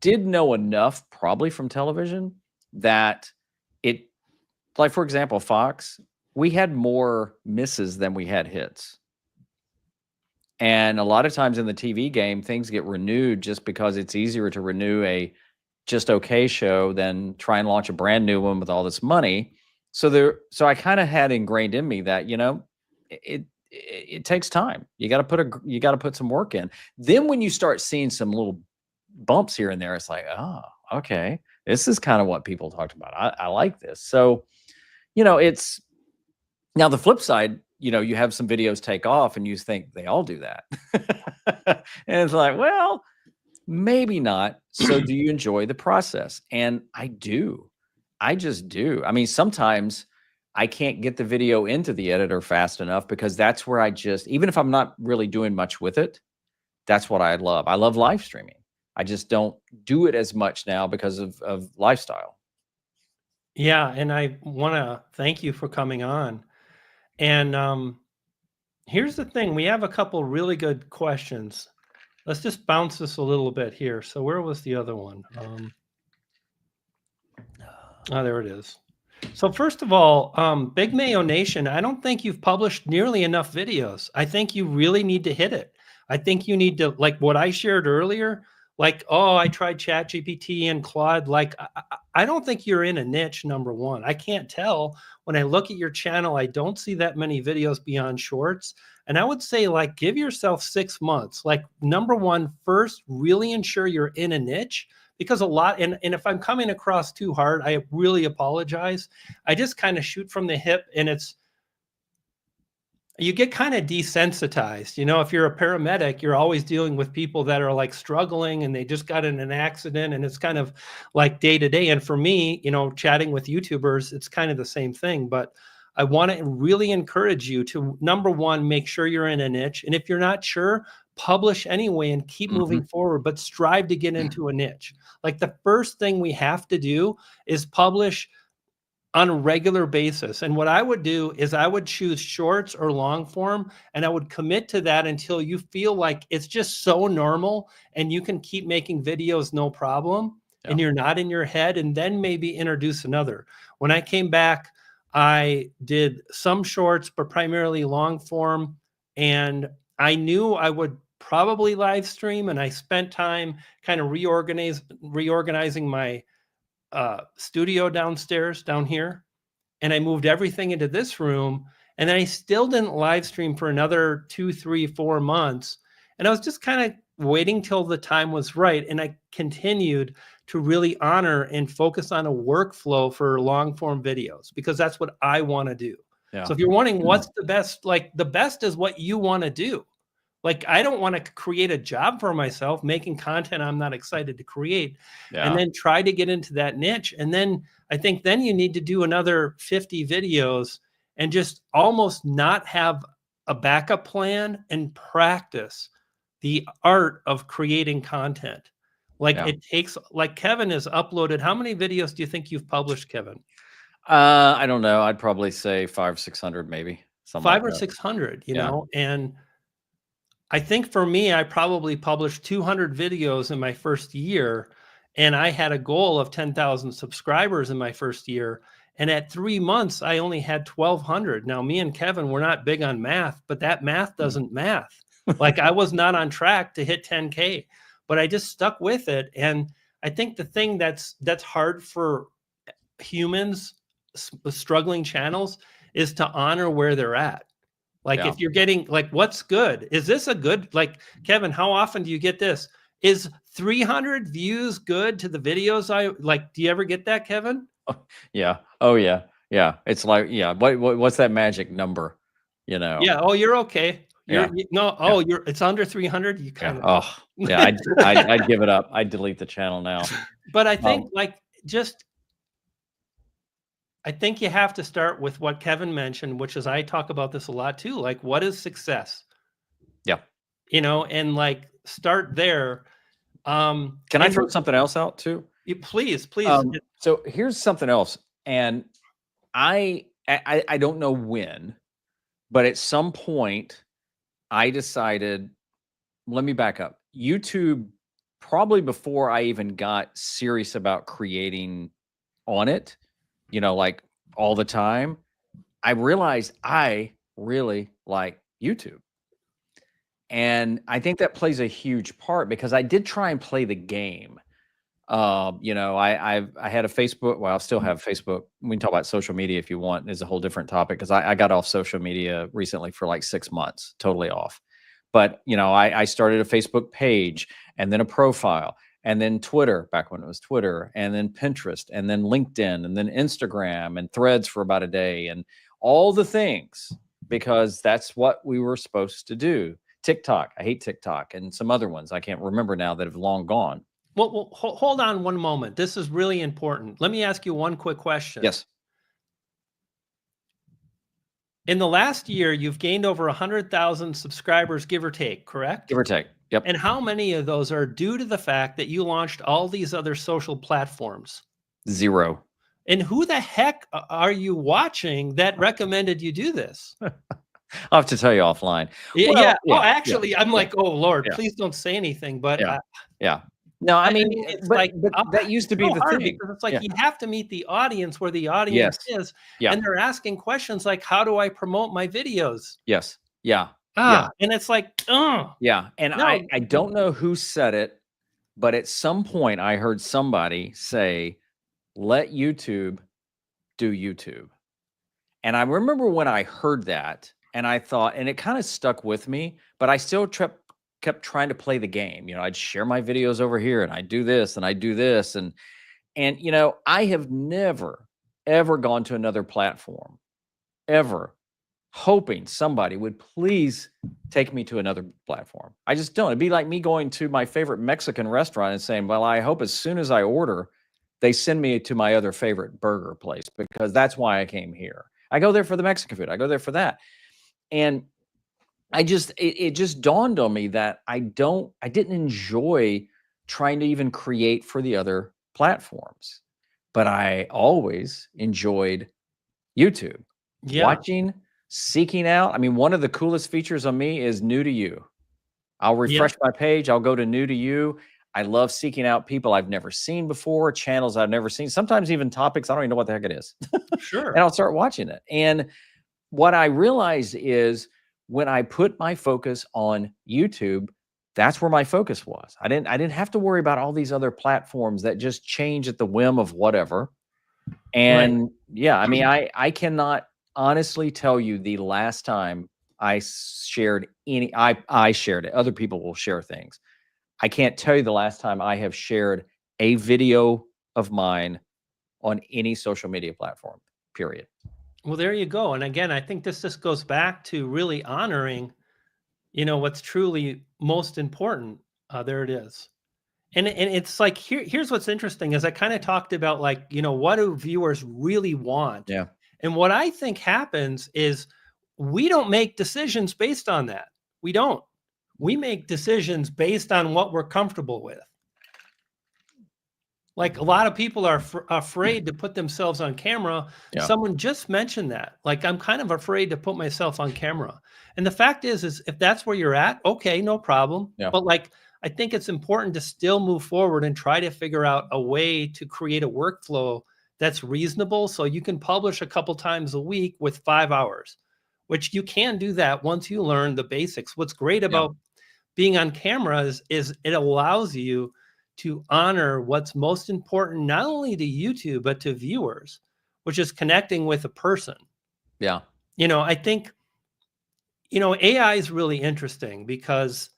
did know enough probably from television that it, like for example, Fox, we had more misses than we had hits. And a lot of times in the TV game, things get renewed just because it's easier to renew a just okay show than try and launch a brand new one with all this money. So I kind of had ingrained in me that, you know, it takes time. You got to put some work in. Then when you start seeing some little bumps here and there, it's like, oh, okay, this is kind of what people talked about. I like this. So, you know, it's now the flip side, you know, you have some videos take off and you think they all do that. And it's like, well, maybe not. So do you enjoy the process? And I do. I just do. I mean, sometimes I can't get the video into the editor fast enough because that's where I just, even if I'm not really doing much with it, that's what I love. I love live streaming. I just don't do it as much now because of lifestyle. Yeah, and I want to thank you for coming on. And here's the thing, we have a couple really good questions. Let's just bounce this a little bit here. So where was the other one? Oh, there it is. So first of all, Big Mayo Nation, I don't think you've published nearly enough videos. I think you really need to hit it. I think you need to, like what I shared earlier, like, oh, I tried ChatGPT and Claude. Like, I don't think you're in a niche, number one. I can't tell. When I look at your channel, I don't see that many videos beyond shorts. And I would say, like, give yourself 6 months. Like, number one, first, really ensure you're in a niche. Because a lot, and if I'm coming across too hard, I really apologize. I just kind of shoot from the hip, and you get kind of desensitized. You know, if you're a paramedic, you're always dealing with people that are like struggling and they just got in an accident, and it's kind of like day to day. And for me, you know, chatting with YouTubers, it's kind of the same thing. But I want to really encourage you to, number one, make sure you're in a niche. And if you're not sure, publish anyway and keep moving forward, but strive to get into a niche. Like the first thing we have to do is publish on a regular basis. And what I would do is I would choose shorts or long form, and I would commit to that until you feel like it's just so normal and you can keep making videos no problem. Yeah. And you're not in your head, and then maybe introduce another. When I came back, I did some shorts, but primarily long form. And I knew I would probably live stream, and I spent time kind of reorganizing my studio downstairs down here, and I moved everything into this room, and I still didn't live stream for another 2, 3, 4 months. And I was just kind of waiting till the time was right. And I continued to really honor and focus on a workflow for long form videos, because that's what I want to do. Yeah. So if you're wondering what's the best, like the best is what you want to do. Like, I don't want to create a job for myself making content I'm not excited to create, and then try to get into that niche. And then I think then you need to do another 50 videos and just almost not have a backup plan and practice the art of creating content. Like it takes, like Kevin has uploaded. How many videos do you think you've published, Kevin? I don't know. I'd probably say 500, 600, maybe something 500 like or that. 600, you know, and I think for me, I probably published 200 videos in my first year, and I had a goal of 10,000 subscribers in my first year. And at 3 months, I only had 1,200. Now, me and Kevin, we're not big on math, but that math doesn't math. Like, I was not on track to hit 10K, but I just stuck with it. And I think the thing that's hard for humans, struggling channels, is to honor where they're at. Like if you're getting like, what's good? Is this a good, like, Kevin, how often do you get this? Is 300 views good to the videos I like? Do you ever get that, Kevin? Yeah. Oh yeah. Yeah. It's like, yeah. What's that magic number? You know? Yeah. Oh, you're okay. Yeah. No. Oh, it's under 300. You kind Yeah. of. Oh, yeah. I'd give it up. I'd delete the channel now. But I think I think you have to start with what Kevin mentioned, which is, I talk about this a lot too. Like, what is success? Yeah. You know, and like start there. Can I throw something else out too? Please. So here's something else. And I don't know when, but at some point I decided, let me back up. YouTube, probably before I even got serious about creating on it, you know, like all the time, I realized I really like YouTube. And I think that plays a huge part, because I did try and play the game. You know, I had a Facebook. Well, I still have Facebook. We can talk about social media if you want. It's a whole different topic, because I got off social media recently for like 6 months, totally off. But you know, I started a Facebook page, and then a profile, and then Twitter back when it was Twitter, and then Pinterest, and then LinkedIn, and then Instagram, and Threads for about a day, and all the things, because that's what we were supposed to do. TikTok, I hate TikTok, and some other ones I can't remember now that have long gone. Well, hold on one moment. This is really important. Let me ask you one quick question. Yes. In the last year, you've gained over 100,000 subscribers, give or take, correct? Give or take. Yep. And how many of those are due to the fact that you launched all these other social platforms? 0. And who the heck are you watching that recommended you do this? I'll have to tell you offline. Yeah. Oh, actually, I'm like, oh Lord, please don't say anything. But yeah. No, I mean, it's but that used to be the thing. Because it's like you have to meet the audience where the audience is. And they're asking questions like, how do I promote my videos? Yes. Yeah. And it's like, yeah. And no, I don't know who said it, but at some point I heard somebody say, let YouTube do YouTube. And I remember when I heard that, and I thought, and it kind of stuck with me, but I still kept trying to play the game. You know, I'd share my videos over here, and I do this, and I do this. And you know, I have never, ever gone to another platform, ever, hoping somebody would please take me to another platform. I just don't. It'd be like me going to my favorite Mexican restaurant and saying, well, I hope as soon as I order, they send me to my other favorite burger place, because that's why I came here. I go there for the Mexican food. I go there for that. And it just dawned on me that I didn't enjoy trying to even create for the other platforms, but I always enjoyed YouTube. Watching, seeking out. I mean, one of the coolest features on me is new to you. I'll refresh my page. I'll go to new to you. I love seeking out people I've never seen before, channels I've never seen, sometimes even topics I don't even know what the heck it is. Sure. And I'll start watching it. And what I realized is, when I put my focus on YouTube, that's where my focus was. I didn't have to worry about all these other platforms that just change at the whim of whatever. And yeah, I mean, I cannot honestly tell you the last time I shared any, I shared it. Other people will share things. I can't tell you the last time I have shared a video of mine on any social media platform, period. Well, there you go. And again, I think this just goes back to really honoring, you know, what's truly most important. There it is. And it's like here's what's interesting is I kind of talked about, like, you know, what do viewers really want? Yeah. And what I think happens is we don't make decisions based on that. We don't. We make decisions based on what we're comfortable with. Like, a lot of people are afraid to put themselves on camera. Yeah. Someone just mentioned that. Like, I'm kind of afraid to put myself on camera. And the fact is if that's where you're at, okay, no problem. Yeah. But like, I think it's important to still move forward and try to figure out a way to create a workflow that's reasonable so you can publish a couple times a week with 5 hours, which you can do that once you learn the basics. What's great Yeah. about being on camera is it allows you to honor what's most important, not only to YouTube, but to viewers, which is connecting with a person. Yeah. You know, I think, you know, AI is really interesting because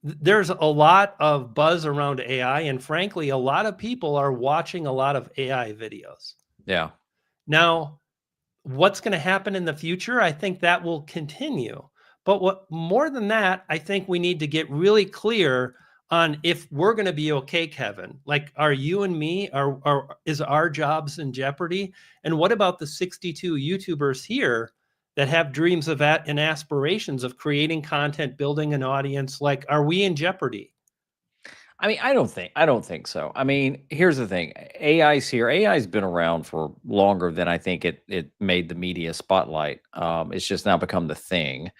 there's a lot of buzz around AI. And frankly, a lot of people are watching a lot of AI videos. Yeah. Now, what's going to happen in the future? I think that will continue. But what more than that, I think we need to get really clear on if we're going to be okay, Kevin. Like, are you and me, is our jobs in jeopardy? And what about the 62 YouTubers here that have dreams of that and aspirations of creating content, building an audience? Like, are we in jeopardy? I mean, I don't think so. I mean, here's the thing. AI's here. AI's been around for longer than I think it made the media spotlight. It's just now become the thing.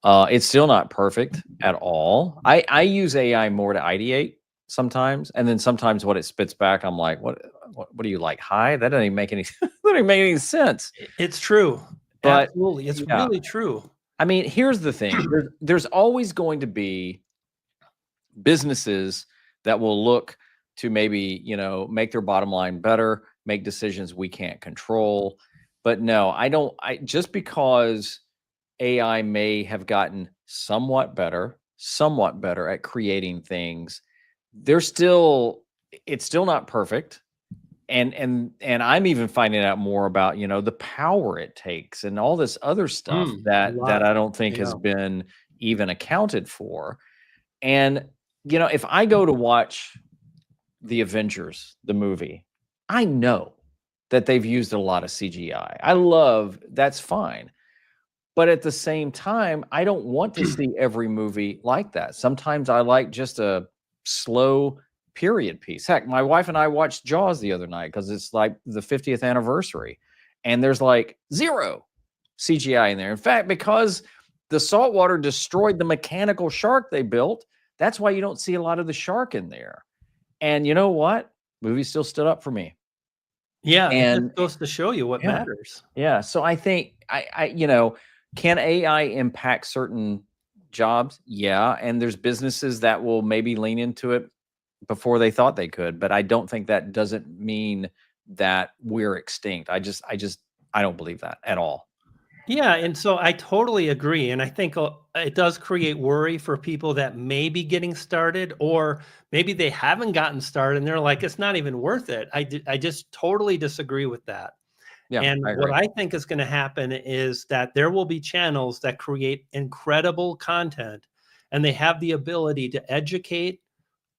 It's still not perfect at all. I use AI more to ideate sometimes, and then sometimes what it spits back, I'm like, what do you like? Hi, that doesn't even make any that doesn't even make any sense. It's true. But Absolutely. It's yeah, really true. I mean, here's the thing. There's always going to be businesses that will look to maybe, you know, make their bottom line better, make decisions we can't control. But no, I don't. I just because AI may have gotten somewhat better at creating things, it's still not perfect. And I'm even finding out more about, you know, the power it takes and all this other stuff A that lot. I don't think has Yeah. been even accounted for. And you know, if I go to watch the Avengers, the movie, I know that they've used a lot of CGI. That's fine. But at the same time, I don't want to see every movie like that. Sometimes I like just a slow period piece. Heck, my wife and I watched Jaws the other night because it's like the 50th anniversary, and there's like zero CGI in there. In fact, because the saltwater destroyed the mechanical shark they built, that's why you don't see a lot of the shark in there. And you know what? Movie still stood up for me. Yeah, it And just goes to show you what yeah, matters. yeah. So I think you know, can AI impact certain jobs? Yeah. And there's businesses that will maybe lean into it before they thought they could. But I don't think that doesn't mean that we're extinct. I don't believe that at all. Yeah, and so I totally agree, and I think it does create worry for people that may be getting started, or maybe they haven't gotten started, and they're like, "It's not even worth it." I just totally disagree with that. Yeah, And I what agree. I think is going to happen is that there will be channels that create incredible content, and they have the ability to educate,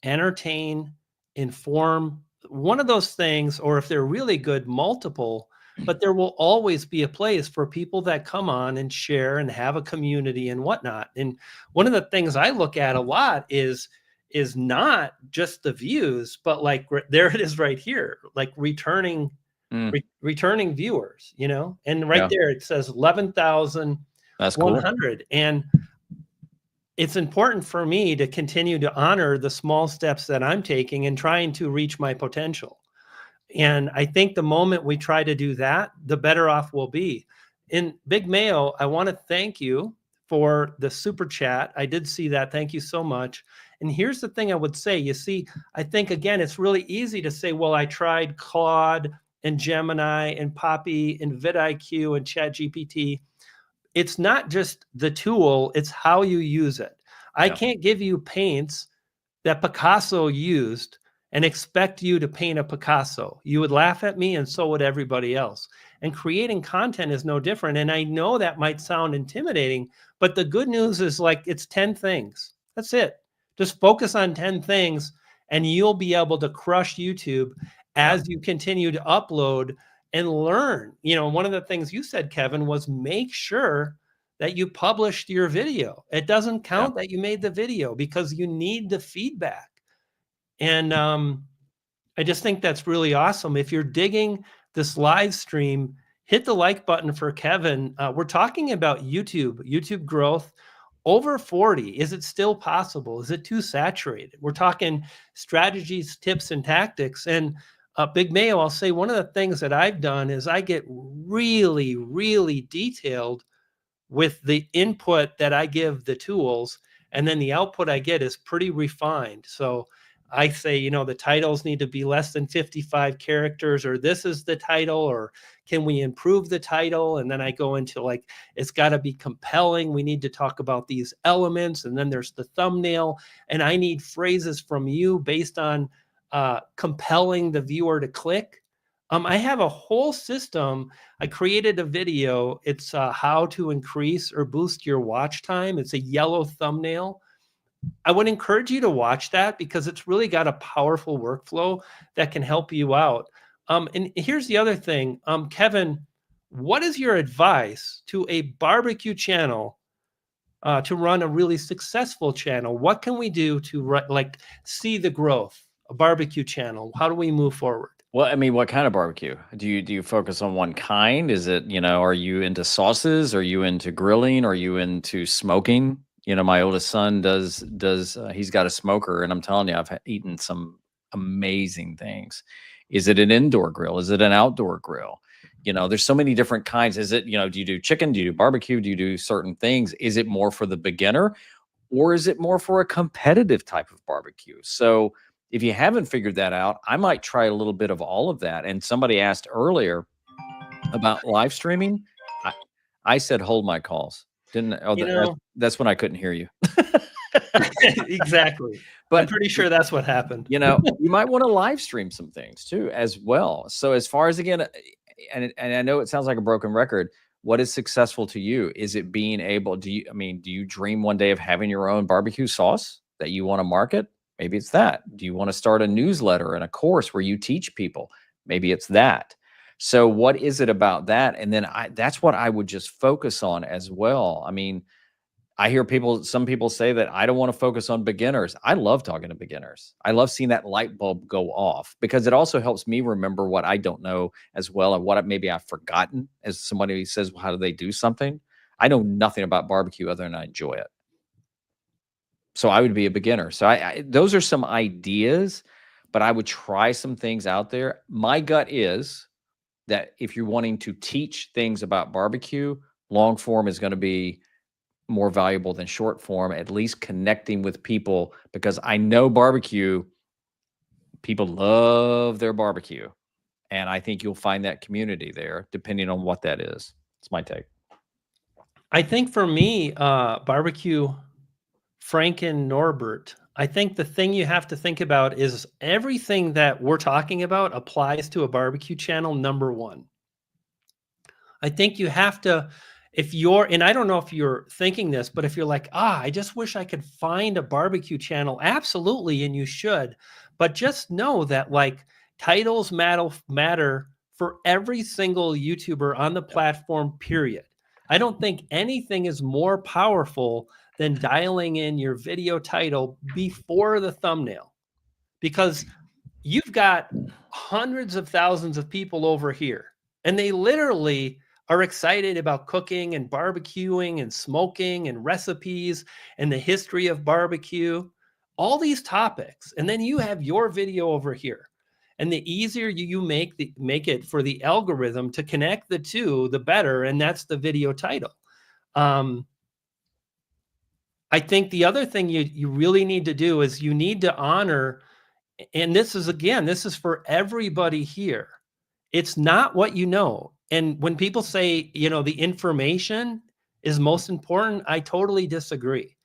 entertain, inform, one of those things, or if they're really good, multiple. But there will always be a place for people that come on and share and have a community and whatnot. And one of the things I look at a lot is not just the views, but like there it is right here, like returning Mm, returning viewers, you know, and right yeah, there it says that's cool. 11,100. And it's important for me to continue to honor the small steps that I'm taking and trying to reach my potential. And I think the moment we try to do that, the better off we'll be. In Big Mayo, I want to thank you for the super chat. I did see that. Thank you so much. And here's the thing I would say. You see, I think, again, it's really easy to say, well, I tried Claude and Gemini and Poppy and vidIQ and ChatGPT. It's not just the tool, it's how you use it. I Yeah, can't give you paints that Picasso used and expect you to paint a Picasso. You would laugh at me, and so would everybody else. And creating content is no different. And I know that might sound intimidating, but the good news is, like, it's 10 things. That's it. Just focus on 10 things and you'll be able to crush YouTube as you continue to upload and learn. One of the things you said, Kevin, was make sure that you published your video. It doesn't count that you made the video because you need the feedback. And I just think that's really awesome. If you're digging this live stream, hit the like button for Kevin. We're talking about YouTube growth over 40. Is it still possible? Is it too saturated? We're talking strategies, tips, and tactics. And Big Mayo, I'll say one of the things that I've done is I get really, really detailed with the input that I give the tools, and then the output I get is pretty refined. So I say, the titles need to be less than 55 characters, or this is the title, or can we improve the title? And then I go into, like, it's got to be compelling. We need to talk about these elements. And then there's the thumbnail, and I need phrases from you based on compelling the viewer to click. I have a whole system. I created a video. It's how to increase or boost your watch time. It's a yellow thumbnail. I would encourage you to watch that because it's really got a powerful workflow that can help you out. And here's the other thing, Kevin, what is your advice to a barbecue channel to run a really successful channel? What can we do to see the growth? A barbecue channel. How do we move forward? Well, I mean, what kind of barbecue? Do you focus on one kind? Is it, are you into sauces? Are you into grilling? Are you into smoking? My oldest son does he's got a smoker, and I'm telling you, I've eaten some amazing things. Is it an indoor grill? Is it an outdoor grill? There's so many different kinds. Is it, do you do chicken? Do you do barbecue? Do you do certain things? Is it more for the beginner, or is it more for a competitive type of barbecue? So if you haven't figured that out, I might try a little bit of all of that. And somebody asked earlier about live streaming. I said, hold my calls. Didn't? Oh, that's when I couldn't hear you. Exactly. But I'm pretty sure that's what happened. You might want to live stream some things too, as well. So as far as, again, and I know it sounds like a broken record, what is successful to you? Is it being able, do you dream one day of having your own barbecue sauce that you want to market? Maybe it's that. Do you want to start a newsletter and a course where you teach people? Maybe it's that. So what is it about that? And then that's what I would just focus on as well. I mean, I hear some people say that I don't want to focus on beginners. I love talking to beginners. I love seeing that light bulb go off because it also helps me remember what I don't know as well, and what maybe I've forgotten. As somebody says, well, how do they do something? I know nothing about barbecue other than I enjoy it. So I would be a beginner. So those are some ideas, but I would try some things out there. My gut is that if you're wanting to teach things about barbecue, long form is going to be more valuable than short form, at least connecting with people, because I know barbecue, people love their barbecue. And I think you'll find that community there, depending on what that is. It's my take. I think for me, barbecue, Franken Norbert, I think the thing you have to think about is everything that we're talking about applies to a barbecue channel, number one. I think you have to, and I don't know if you're thinking this, but if you're like, I just wish I could find a barbecue channel, absolutely, and you should. But just know that, like, titles matter for every single YouTuber on the platform, period. I don't think anything is more powerful than dialing in your video title before the thumbnail, because you've got hundreds of thousands of people over here, and they literally are excited about cooking and barbecuing and smoking and recipes and the history of barbecue, all these topics. And then you have your video over here. And the easier you make it for the algorithm to connect the two, the better. And that's the video title. I think the other thing you really need to do is you need to honor, and this is for everybody here. It's not what you know. And when people say, the information is most important, I totally disagree.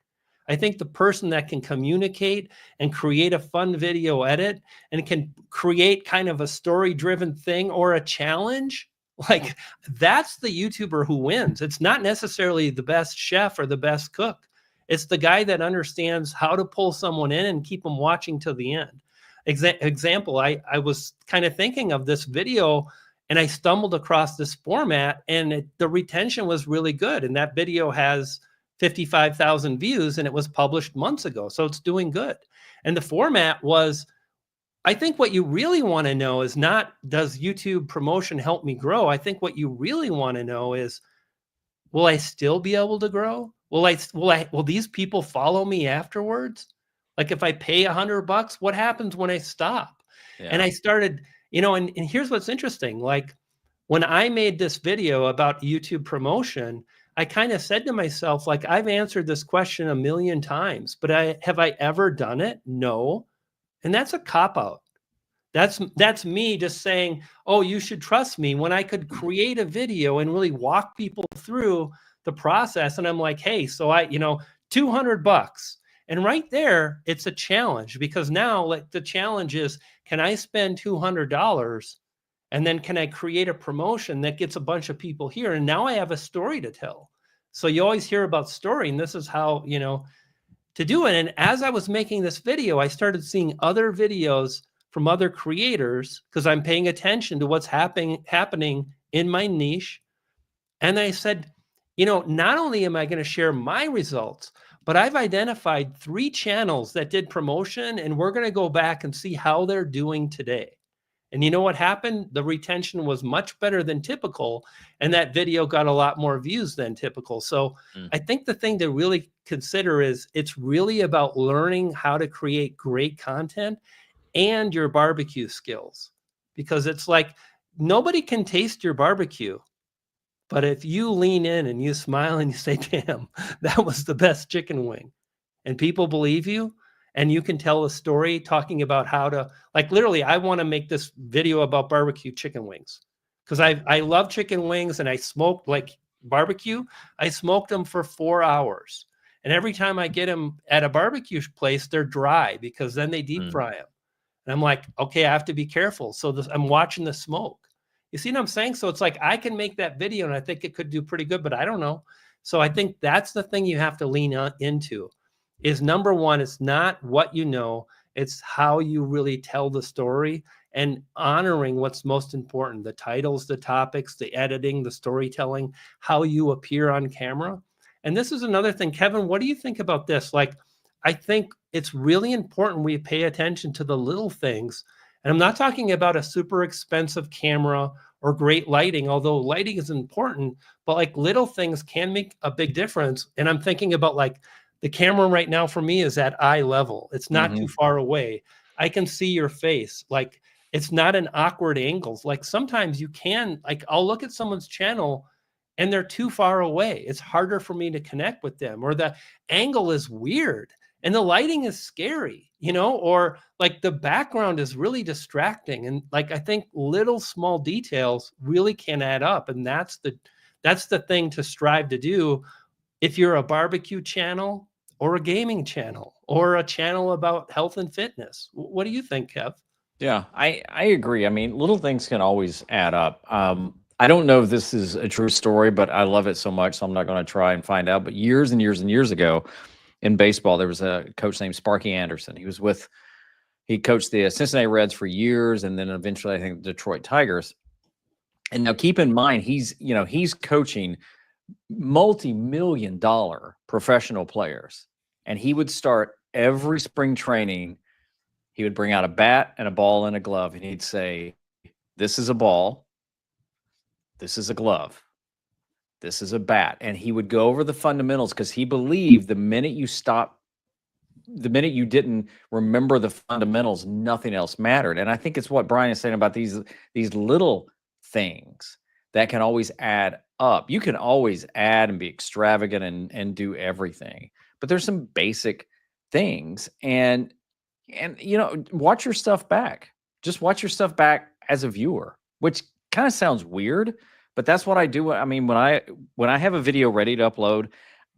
I think the person that can communicate and create a fun video edit and can create kind of a story-driven thing or a challenge, like that's the YouTuber who wins. It's not necessarily the best chef or the best cook. It's the guy that understands how to pull someone in and keep them watching till the end. Example, I was kind of thinking of this video and I stumbled across this format and the retention was really good. And that video has 55,000 views and it was published months ago. So it's doing good. And the format was, I think what you really want to know is not, does YouTube promotion help me grow? I think what you really want to know is, will I still be able to grow? Will these people follow me afterwards? Like if I pay $100, what happens when I stop? Yeah. And I started, and here's what's interesting. Like when I made this video about YouTube promotion, I kind of said to myself, like, I've answered this question a million times, but have I ever done it? No. And that's a cop-out. That's me just saying, oh, you should trust me, when I could create a video and really walk people through the process. And I'm like, hey, so $200. And right there, it's a challenge, because now like the challenge is, can I spend $200 and then can I create a promotion that gets a bunch of people here? And now I have a story to tell. So you always hear about story, and this is how, to do it. And as I was making this video, I started seeing other videos from other creators because I'm paying attention to what's happening in my niche. And I said, not only am I going to share my results, but I've identified 3 channels that did promotion, and we're going to go back and see how they're doing today. And you know what happened? The retention was much better than typical, and that video got a lot more views than typical. So I think the thing to really consider is it's really about learning how to create great content and your barbecue skills, because it's like nobody can taste your barbecue. But if you lean in and you smile and you say, damn, that was the best chicken wing, and people believe you, and you can tell a story talking about how to, like literally, I want to make this video about barbecue chicken wings because I love chicken wings and I smoked like barbecue. I smoked them for 4 hours. And every time I get them at a barbecue place, they're dry because then they deep fry them. And I'm like, okay, I have to be careful. So I'm watching the smoke. You see what I'm saying? So it's like, I can make that video and I think it could do pretty good, but I don't know. So I think that's the thing you have to lean into is, number one, it's not what you know, it's how you really tell the story and honoring what's most important, the titles, the topics, the editing, the storytelling, how you appear on camera. And this is another thing, Kevin, what do you think about this? Like, I think it's really important we pay attention to the little things. And I'm not talking about a super expensive camera or great lighting, although lighting is important, but like little things can make a big difference. And I'm thinking about like the camera right now for me is at eye level. It's not too far away. I can see your face. Like it's not an awkward angle. Like sometimes you can, like I'll look at someone's channel and they're too far away. It's harder for me to connect with them, or the angle is weird and the lighting is scary, or like the background is really distracting. And like, I think little small details really can add up. And that's the thing to strive to do. If you're a barbecue channel or a gaming channel or a channel about health and fitness, what do you think, Kev? Yeah, I agree. I mean, little things can always add up. I don't know if this is a true story, but I love it so much, so I'm not going to try and find out. But years and years and years ago in baseball, there was a coach named Sparky Anderson. He coached the Cincinnati Reds for years, and then eventually I think the Detroit Tigers. And now keep in mind, he's coaching multi-million-dollar professional players. And he would start every spring training. He would bring out a bat and a ball and a glove, and he'd say, this is a ball, this is a glove, this is a bat. And he would go over the fundamentals because he believed the minute you didn't remember the fundamentals, nothing else mattered. And I think it's what Brian is saying about these little things that can always add up. You can always add and be extravagant and do everything, but there's some basic things. And watch your stuff back. Just watch your stuff back as a viewer, which kind of sounds weird, but that's what I do. I mean, when I have a video ready to upload,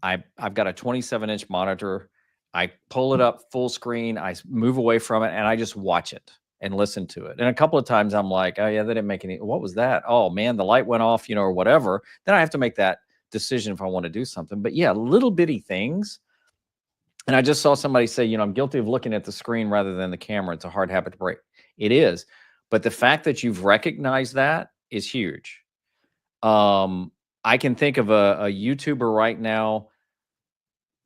I've got a 27-inch monitor I pull it up full screen, I move away from it, and I just watch it and listen to it. And a couple of times I'm like, oh yeah, they didn't make any, what was that? Oh man, the light went off, or whatever. Then I have to make that decision if I want to do something. But yeah, little bitty things. And I just saw somebody say, I'm guilty of looking at the screen rather than the camera. It's a hard habit to break. It is. But the fact that you've recognized that is huge. I can think of a YouTuber right now,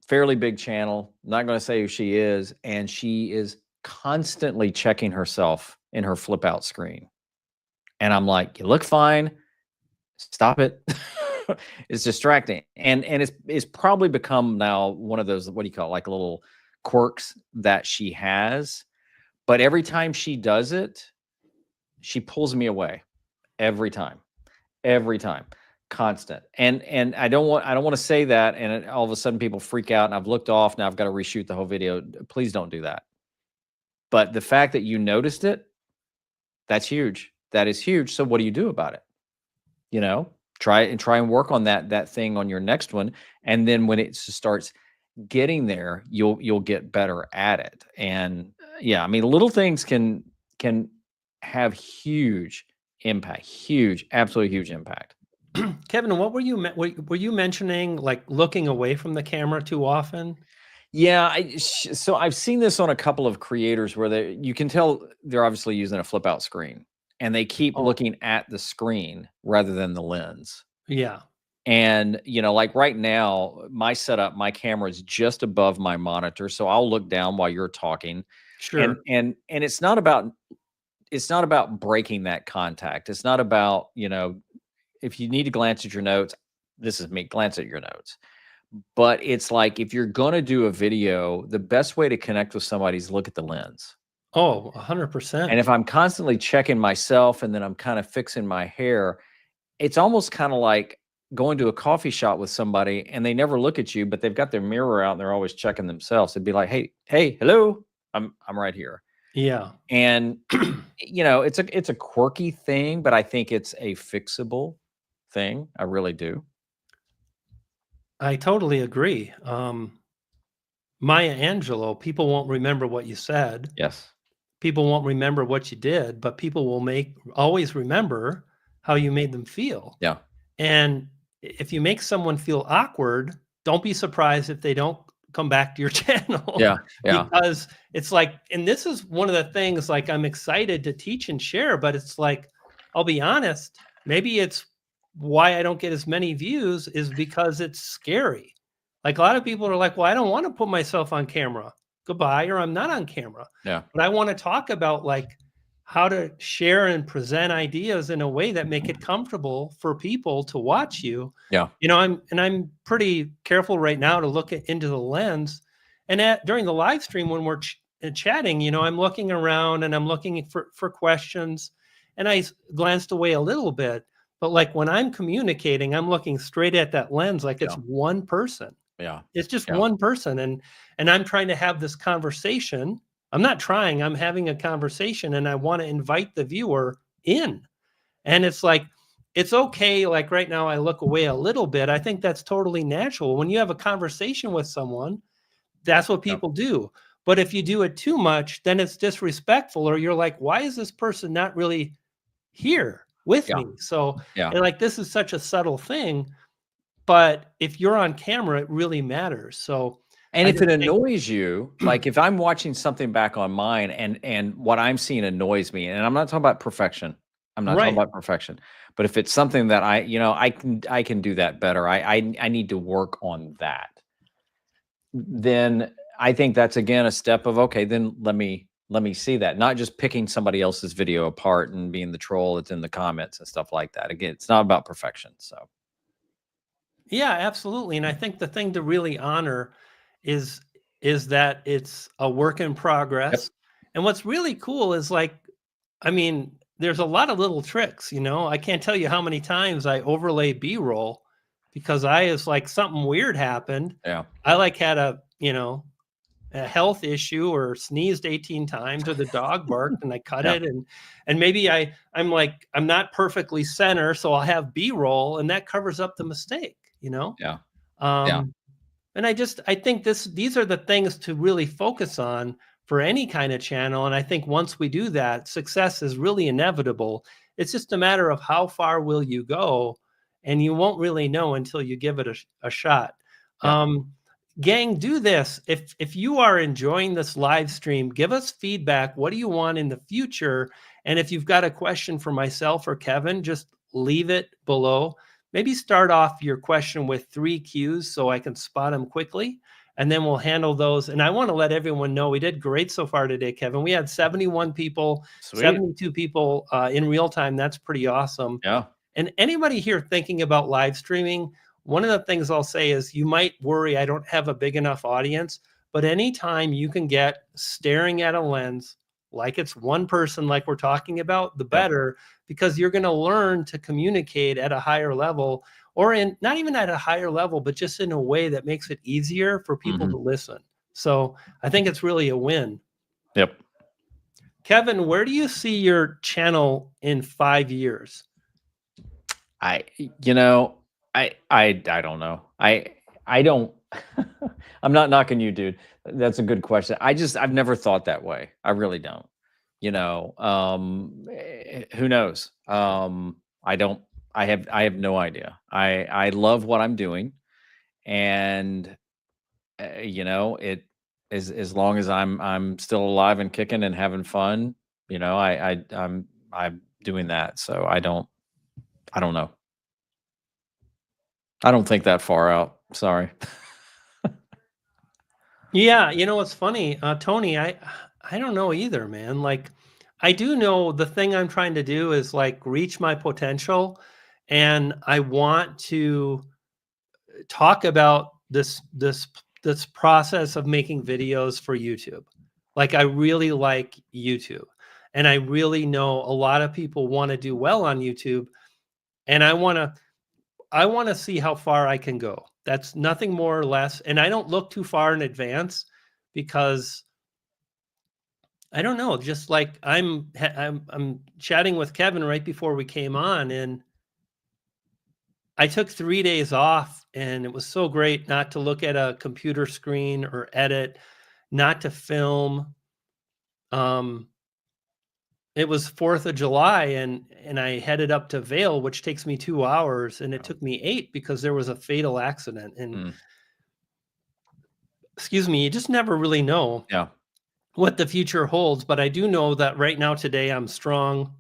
fairly big channel. Not going to say who she is. And she is constantly checking herself in her flip out screen. And I'm like, you look fine. Stop it. It's distracting. And it's probably become now one of those, what do you call it? Like little quirks that she has. But every time she does it, she pulls me away every time, constant. And I don't want to say that. And all of a sudden people freak out and I've looked off. Now I've got to reshoot the whole video. Please don't do that. But the fact that you noticed it, that's huge. That is huge. So what do you do about it? Try and work on that thing on your next one. And then when it starts getting there, you'll get better at it. And yeah, I mean, little things can have huge impact, absolutely huge impact. Kevin, what were you mentioning, like looking away from the camera too often? Yeah, so I've seen this on a couple of creators where you can tell they're obviously using a flip out screen and they keep looking at the screen rather than the lens. Yeah. And, like right now, my setup, my camera is just above my monitor. So I'll look down while you're talking. Sure. And it's not about breaking that contact. It's not about, if you need to glance at your notes, this is me, glance at your notes. But it's like, if you're going to do a video, the best way to connect with somebody is look at the lens. Oh, 100%. And if I'm constantly checking myself and then I'm kind of fixing my hair, it's almost kind of like going to a coffee shop with somebody and they never look at you, but they've got their mirror out and they're always checking themselves. It'd be like, hey, hello, I'm right here. Yeah. And it's a quirky thing, but I think it's a fixable thing. I really do. I totally agree. Maya Angelou, people won't remember what you said. Yes. People won't remember what you did, but people will always remember how you made them feel. Yeah. And if you make someone feel awkward, don't be surprised if they don't come back to your channel. Yeah. Because it's like, and this is one of the things, like, I'm excited to teach and share, but it's like, I'll be honest, maybe it's why I don't get as many views is because it's scary. Like, a lot of people are like, well, I don't want to put myself on camera. Goodbye, or I'm not on camera. Yeah. But I want to talk about like how to share and present ideas in a way that make it comfortable for people to watch you. Yeah. I'm pretty careful right now to look into the lens. And during the live stream, when we're chatting, I'm looking around and I'm looking for questions, and I glanced away a little bit. But like when I'm communicating, I'm looking straight at that lens, like it's one person. Yeah. It's just one person. And I'm trying to have this conversation. I'm not trying, I'm having a conversation, and I want to invite the viewer in. And it's like, it's okay. Like right now I look away a little bit. I think that's totally natural. When you have a conversation with someone, that's what people do. But if you do it too much, then it's disrespectful, or you're like, why is this person not really here with me? So and like, this is such a subtle thing, but if you're on camera, it really matters. So, and if it annoys you, like if I'm watching something back on mine and what I'm seeing annoys me, and I'm not talking about perfection. I'm not talking about perfection, but if it's something that I can do that better. I need to work on that. Then I think that's again a step of, okay, then let me see that, not just picking somebody else's video apart and being the troll that's in the comments and stuff like that. Again, it's not about perfection. So yeah, absolutely. And I think the thing to really honor is that it's a work in progress. Yep. And what's really cool is, like, I mean, there's a lot of little tricks, I can't tell you how many times I overlay B-roll because like something weird happened. Yeah. I like had a health issue or sneezed 18 times, or the dog barked and I cut it. And maybe I'm like, I'm not perfectly center. So I'll have B-roll and that covers up the mistake, Yeah. And I think these are the things to really focus on for any kind of channel. And I think once we do that, success is really inevitable. It's just a matter of how far will you go, and you won't really know until you give it a shot. Yeah. Um, Gang, do this. If you are enjoying this live stream, give us feedback. What do you want in the future? And if you've got a question for myself or Kevin, just leave it below. Maybe start off your question with 3 cues so I can spot them quickly, and then we'll handle those. And I want to let everyone know we did great so far today, Kevin. We had 71 people, Sweet. 72 people in real time. That's pretty awesome. Yeah. And anybody here thinking about live streaming, one of the things I'll say is you might worry I don't have a big enough audience, but anytime you can get staring at a lens like it's one person like we're talking about, the Yep. better, because you're going to learn to communicate at a higher level, or in not even at a higher level, but just in a way that makes it easier for people to listen. So I think it's really a win. Yep. Kevin, where do you see your channel in 5 years? I don't know. I don't I'm not knocking you, dude. That's a good question. I've never thought that way. I really don't. Who knows? I have no idea. I love what I'm doing, and it as long as I'm still alive and kicking and having fun, I'm doing that. So I don't know. I don't think that far out. Sorry. Yeah, you know what's funny, Tony, I don't know either, man. Like, I do know the thing I'm trying to do is like reach my potential, and I want to talk about this process of making videos for YouTube. Like, I really like YouTube, and I really know a lot of people want to do well on YouTube, and I want to see how far I can go. That's nothing more or less. And I don't look too far in advance because I don't know. Just like I'm chatting with Kevin right before we came on, and I took 3 days off, and it was so great not to look at a computer screen or edit, not to film. Um, it was 4th of July, and I headed up to Vail, which takes me 2 hours, and it Oh. took me 8 because there was a fatal accident. And Mm. excuse me, you just never really know Yeah. what the future holds. But I do know that right now, today, I'm strong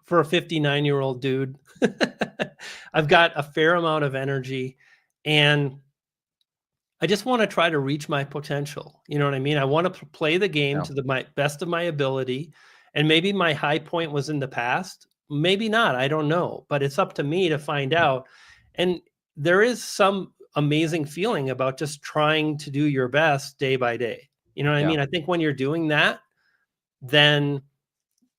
for a 59-year-old dude. I've got a fair amount of energy, and I just want to try to reach my potential. You know what I mean? I want to play the game Yeah. to my best of my ability. And maybe my high point was in the past. Maybe not. I don't know. But it's up to me to find out. And there is some amazing feeling about just trying to do your best day by day. You know what I Yeah. mean? I think when you're doing that, then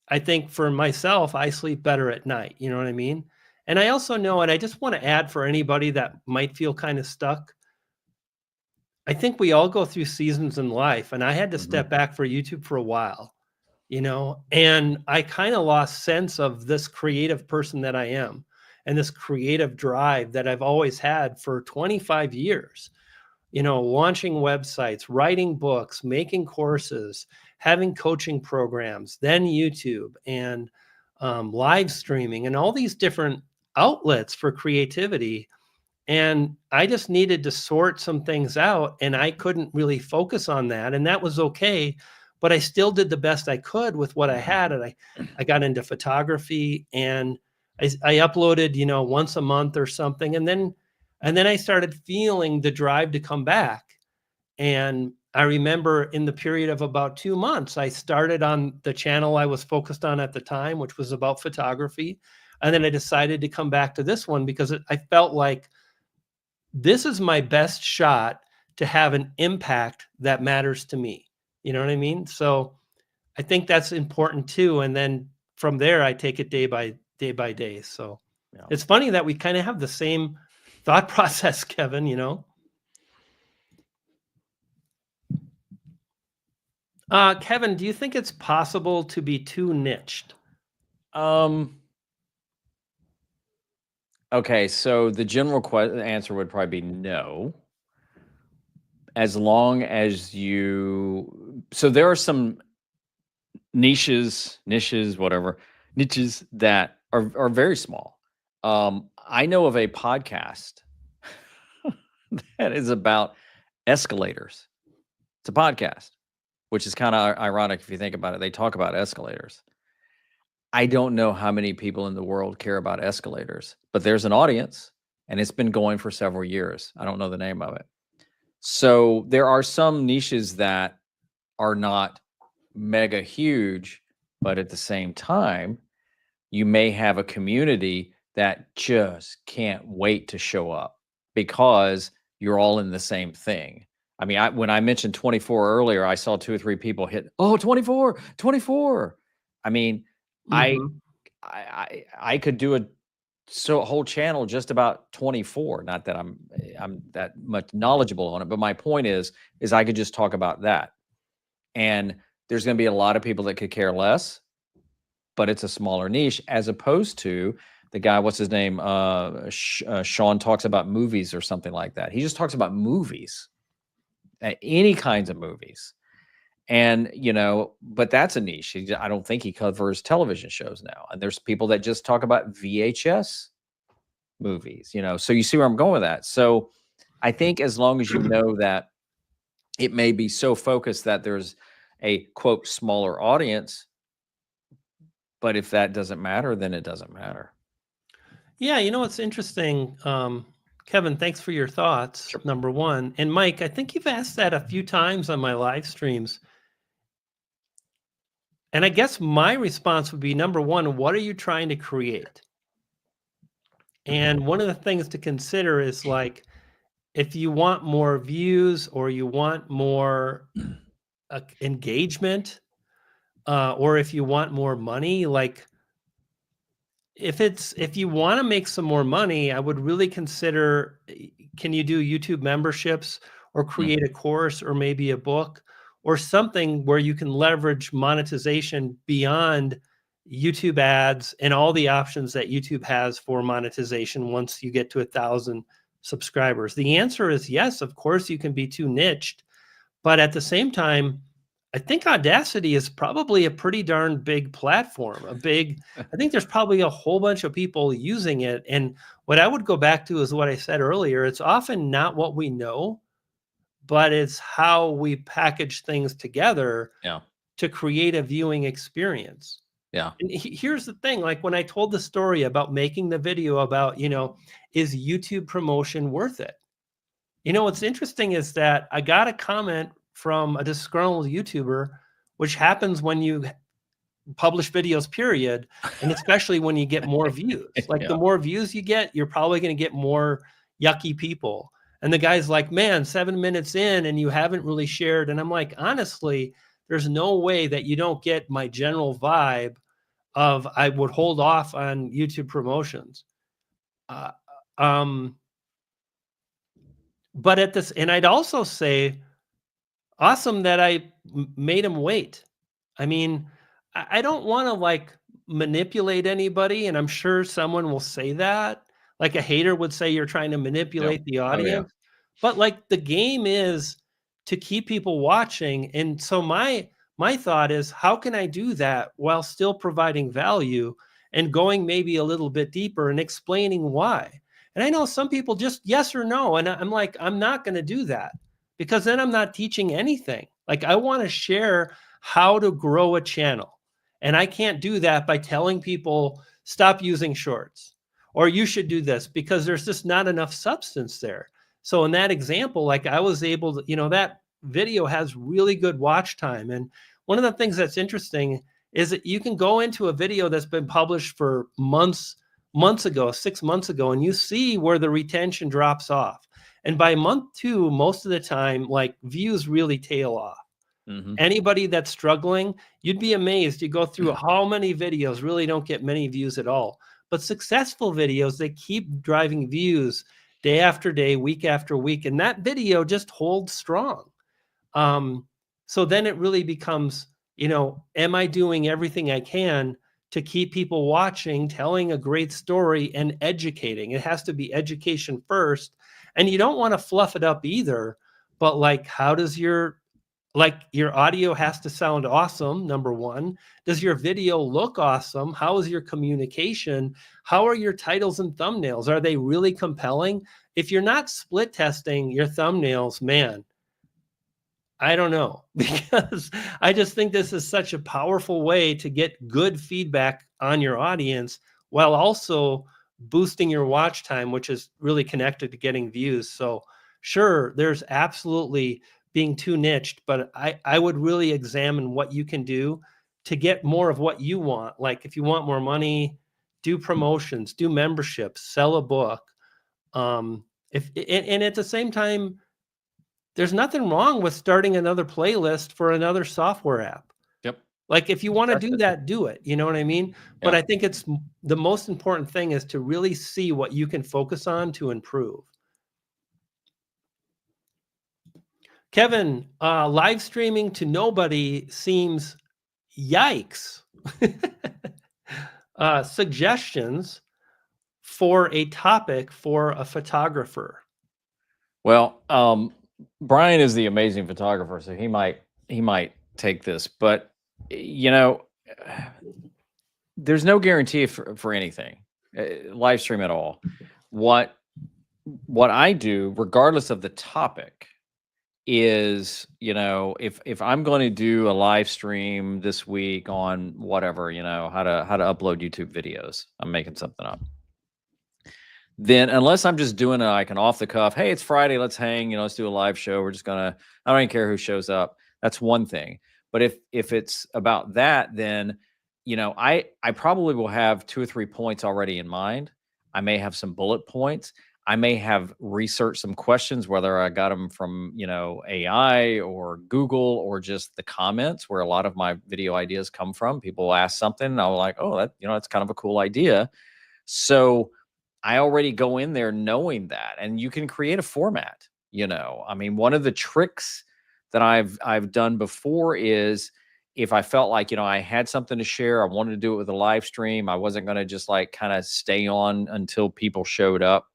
I think for myself, I sleep better at night. You know what I mean? And I also know, and I just want to add for anybody that might feel kind of stuck, I think we all go through seasons in life, and I had to Mhm. step back for YouTube for a while, and I kind of lost sense of this creative person that I am and this creative drive that I've always had for 25 years. Launching websites, writing books, making courses, having coaching programs, then YouTube, and live streaming, and all these different outlets for creativity. And I just needed to sort some things out, and I couldn't really focus on that, and that was okay, but I still did the best I could with what I had, and I got into photography, and I uploaded, once a month or something, and then I started feeling the drive to come back. And I remember in the period of about 2 months, I started on the channel I was focused on at the time, which was about photography, and then I decided to come back to this one because I felt like this is my best shot to have an impact that matters to me. You know what I mean? So I think that's important too. And then from there, I take it day by day. So Yeah. it's funny that we kind of have the same thought process, Kevin. Kevin, do you think it's possible to be too niched? Um, okay, so the general answer would probably be no. as long as you, so there are some niches, whatever, niches that are very small. I know of a podcast that is about escalators. It's a podcast, which is kind of ironic if you think about it. They talk about escalators. I don't know how many people in the world care about escalators, but there's an audience, and it's been going for several years. I don't know the name of it. So there are some niches that are not mega huge, but at the same time, you may have a community that just can't wait to show up because you're all in the same thing. I mean, when I mentioned 24 earlier, I saw 2 or 3 people hit, oh, 24, 24. I mean, I Mhm. I could do a whole channel just about 24. Not that I'm that much knowledgeable on it, but my point is I could just talk about that. And there's going to be a lot of people that could care less, but it's a smaller niche as opposed to the guy, what's his name? Sean talks about movies or something like that. He just talks about movies, any kinds of movies. And, but that's a niche. I don't think he covers television shows now. And there's people that just talk about VHS movies, so you see where I'm going with that. So I think as long as you know that it may be so focused that there's a quote smaller audience, but if that doesn't matter, then it doesn't matter. Yeah, what's interesting, Kevin, thanks for your thoughts, Sure. number one. And Mike, I think you've asked that a few times on my live streams. And I guess my response would be, number one, what are you trying to create? And one of the things to consider is like, if you want more views or you want more engagement, or if you want more money, like if you want to make some more money, I would really consider, can you do YouTube memberships or create a course or maybe a book or something where you can leverage monetization beyond YouTube ads and all the options that YouTube has for monetization once you get to 1,000 subscribers? The answer is yes, of course you can be too niched, but at the same time, I think Audacity is probably a pretty darn big platform, I think there's probably a whole bunch of people using it. And what I would go back to is what I said earlier. It's often not what we know, but it's how we package things together Yeah. to create a viewing experience. Yeah. And here's the thing, like when I told the story about making the video about, is YouTube promotion worth it? What's interesting is that I got a comment from a disgruntled YouTuber, which happens when you publish videos, period, and especially when you get more views. Like the more views you get, you're probably going to get more yucky people. And the guy's like, man, 7 minutes in and you haven't really shared. And I'm like, honestly, there's no way that you don't get my general vibe of I would hold off on YouTube promotions. But at this, and I'd also say, awesome that I made him wait. I mean, I don't want to like manipulate anybody, and I'm sure someone will say that. Like a hater would say you're trying to manipulate the Oh, yeah. audience. But like the game is to keep people watching. And so my thought is, how can I do that while still providing value and going maybe a little bit deeper and explaining why? And I know some people just yes or no. And I'm like, I'm not going to do that because then I'm not teaching anything. Like I want to share how to grow a channel. And I can't do that by telling people stop using shorts or you should do this because there's just not enough substance there. So in that example, like I was able to, that video has really good watch time. And one of the things that's interesting is that you can go into a video that's been published for months ago, 6 months ago, and you see where the retention drops off. And by month 2, most of the time, like views really tail off. Anybody that's struggling, you'd be amazed. You go through how many videos really don't get many views at all. But successful videos, they keep driving views day after day, week after week. And that video just holds strong. So then it really becomes, am I doing everything I can to keep people watching, telling a great story and educating? It has to be education first. And you don't want to fluff it up either. but like, how does your audio has to sound awesome, number one. Does your video look awesome? How is your communication? How are your titles and thumbnails? Are they really compelling? If you're not split testing your thumbnails, man, I don't know, because I just think this is such a powerful way to get good feedback on your audience while also boosting your watch time, which is really connected to getting views. So sure, there's absolutely being too niched, but I would really examine what you can do to get more of what you want. Like if you want more money, do promotions, do memberships, sell a book. If and at the same time, there's nothing wrong with starting another playlist for another software app. Yep. Like if you want to That's do it. that, do it. You know what I mean? But Yeah. I think it's the most important thing is to really see what you can focus on to improve. Kevin, live streaming to nobody seems yikes. Suggestions for a topic for a photographer. Well, Brian is the amazing photographer, so he might take this, but you know, there's no guarantee for anything, live stream at all. What I do, regardless of the topic, is, you know, if I'm going to do a live stream this week on whatever, you know, how to upload YouTube videos, I'm making something up. Then unless I'm just doing it like an off the cuff, hey, it's Friday, let's hang, you know, let's do a live show. We're just gonna, I don't even care who shows up. That's one thing. But if it's about that, then, you know, I probably will have 2 or 3 points already in mind. I may have some bullet points. I may have researched some questions, whether I got them from, you know, AI or Google or just the comments where a lot of my video ideas come from. People will ask something and I'm like, oh, that, you know, that's kind of a cool idea. So I already go in there knowing that, and you can create a format. You know, I mean, one of the tricks that I've done before is if I felt like, you know, I had something to share, I wanted to do it with a live stream, I wasn't going to just like kind of stay on until people showed up.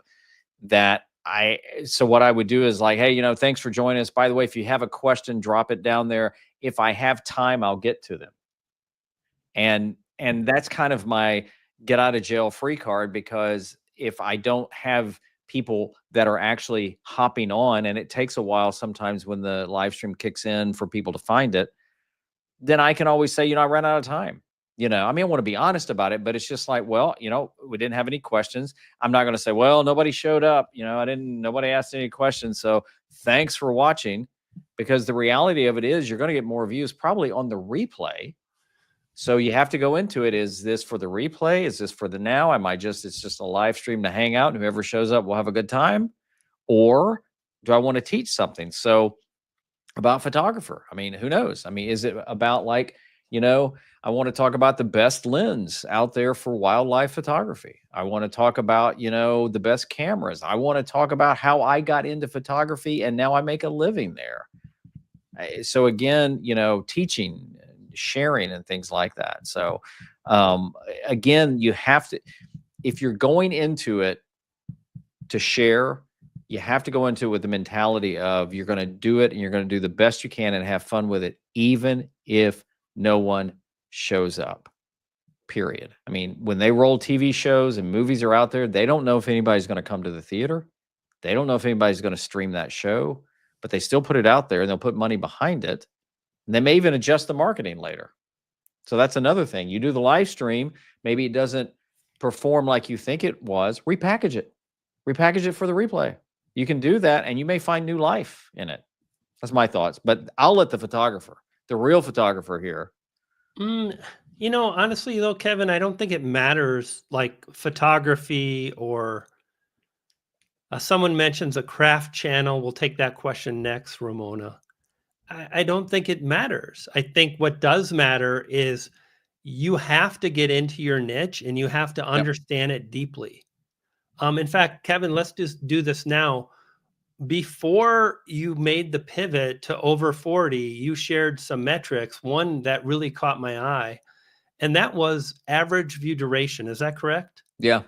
So what I would do is like, hey, you know, thanks for joining us. By the way, if you have a question, drop it down there. If I have time, I'll get to them. And that's kind of my get out of jail free card, because if I don't have people that are actually hopping on, and it takes a while sometimes when the live stream kicks in for people to find it, then I can always say, you know, I ran out of time. You know, I mean, I want to be honest about it, but it's just like, well, you know, we didn't have any questions. I'm not going to say, well, nobody showed up. You know, nobody asked any questions. So thanks for watching, because the reality of it is you're going to get more views probably on the replay. So you have to go into it. Is this for the replay? Is this for the now? It's just a live stream to hang out and whoever shows up will have a good time? Or do I want to teach something? So about photographer, I mean, who knows? I mean, is it about like, you know, I want to talk about the best lens out there for wildlife photography. I want to talk about, you know, the best cameras. I want to talk about how I got into photography and now I make a living there. So again, you know, teaching, sharing and things like that. So again, you have to, if you're going into it to share, you have to go into it with the mentality of you're going to do it and you're going to do the best you can and have fun with it, even if no one shows up, period. I mean, when they roll TV shows and movies are out there, they don't know if anybody's going to come to the theater. They don't know if anybody's going to stream that show, but they still put it out there and they'll put money behind it. And they may even adjust the marketing later. So that's another thing. You do the live stream, maybe it doesn't perform like you think it was, repackage it. Repackage it for the replay. You can do that and you may find new life in it. That's my thoughts. But I'll let the photographer, the real photographer here. You know, honestly though, Kevin, I don't think it matters like photography or someone mentions a craft channel. We'll take that question next, Ramona. I don't think it matters. I think what does matter is you have to get into your niche and you have to understand it deeply. In fact, Kevin, let's just do this now. Before you made the pivot to over 40, you shared some metrics, one that really caught my eye, and that was average view duration. Is that correct? Yeah.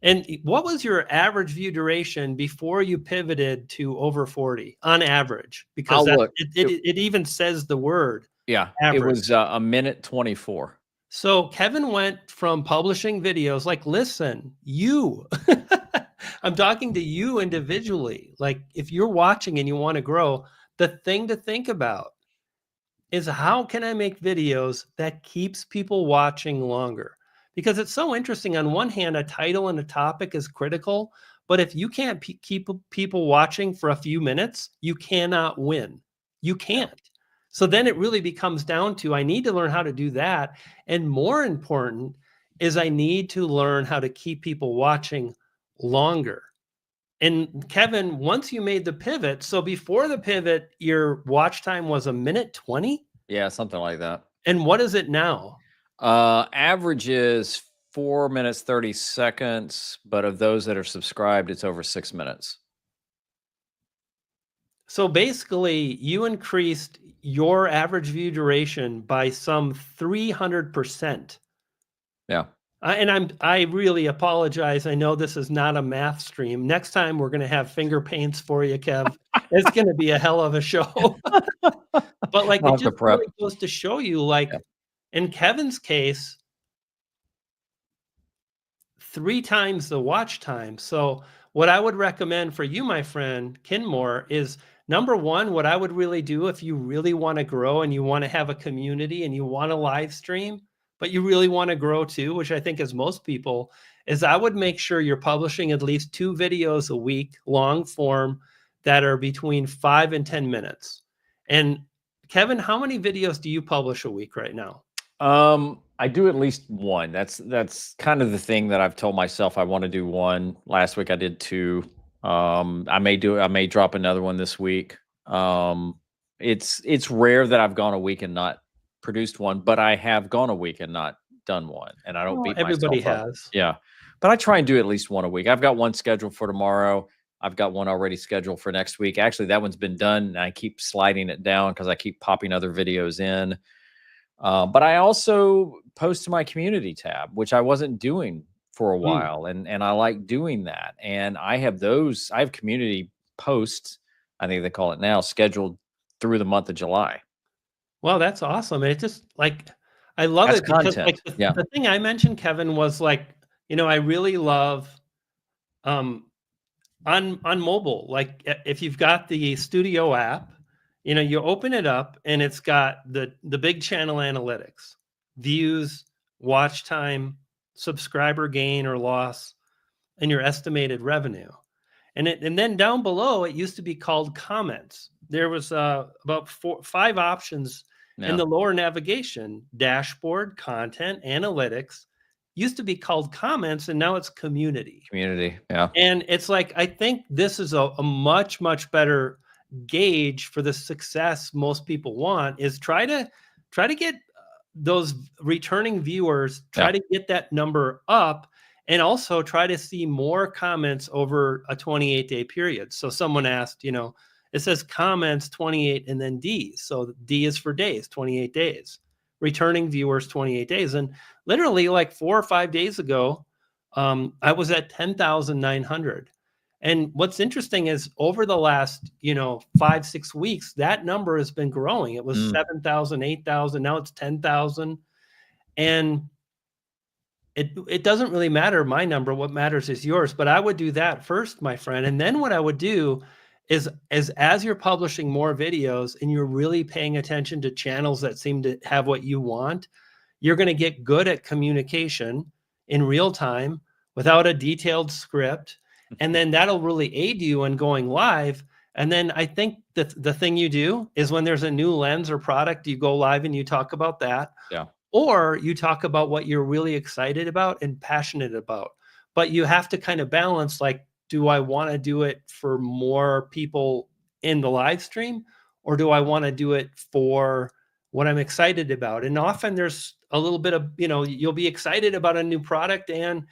And what was your average view duration before you pivoted to over 40 on average? Because I'll that look. it even says the word Yeah, it average. was a minute 24. So Kevin went from publishing videos like, listen, you, I'm talking to you individually. Like, if you're watching and you want to grow, the thing to think about is how can I make videos that keeps people watching longer? Because it's so interesting. On one hand, a title and a topic is critical, but if you can't keep people watching for a few minutes, you cannot win. You Yeah. can't. So then it really becomes down to I need to learn how to do that. And more important is I need to learn how to keep people watching longer. And Kevin, once you made the pivot, so before the pivot, your watch time was a minute 20. Yeah, something like that. And what is it now? Average is 4 minutes 30 seconds, but of those that are subscribed, it's over 6 minutes. So basically, you increased your average view duration by some 300%. Yeah. And I really apologize. I know this is not a math stream. Next time we're going to have finger paints for you, Kev. It's going to be a hell of a show. But like, I'll it have to just prep. really goes to show you, like, Yeah. in Kevin's case, 3 times the watch time. So what I would recommend for you, my friend Kinmore, is number one, what I would really do if you really want to grow and you want to have a community and you want to live stream, but you really want to grow too, which I think is most people, is I would make sure you're publishing at least 2 videos a week, long form, that are between 5 and 10 minutes. And Kevin, how many videos do you publish a week right now? I do at least one. That's kind of the thing that I've told myself I want to do one. Last week I did 2. I may drop another one this week. It's rare that I've gone a week and not produced one, but I have gone a week and not done one, and I don't Well, beat everybody myself up. has. Yeah. But I try and do at least one a week. I've got one scheduled for tomorrow. I've got one already scheduled for next week. Actually, that one's been done, and I keep sliding it down because I keep popping other videos in. But I also post to my community tab, which I wasn't doing for a Mm. while, and I like doing that. And I have community posts, I think they call it now, scheduled through the month of July. Well, that's awesome. And it just like I love That's it because content. like Yeah. the thing I mentioned, Kevin, was like, I really love um on mobile, like if you've got the studio app, you open it up and it's got the big channel analytics, views, watch time, subscriber gain or loss, and your estimated revenue. And then down below, it used to be called comments. There was about 5 options in Yeah. the lower navigation: dashboard, content, analytics. Used to be called comments, and now it's community. Community. Yeah. And it's like, I think this is a much, much better gauge for the success most people want, is try to get those returning viewers, try Yeah. to get that number up, and also try to see more comments over a 28-day period. So someone asked, it says comments 28 and then D. So D is for days, 28 days. Returning viewers, 28 days. And literally like 4 or 5 days ago, I was at 10,900. And what's interesting is over the last, 5, 6 weeks, that number has been growing. It was 7,000, 8,000. Now it's 10,000. And it doesn't really matter my number. What matters is yours. But I would do that first, my friend. And then what I would do is as you're publishing more videos and you're really paying attention to channels that seem to have what you want, you're going to get good at communication in real time without a detailed script. And then that'll really aid you in going live. And then I think the thing you do is when there's a new lens or product, you go live and you talk about that. Yeah. Or you talk about what you're really excited about and passionate about. But you have to kind of balance, like, do I want to do it for more people in the live stream, or do I want to do it for what I'm excited about? And often there's a little bit of, you'll be excited about a new product and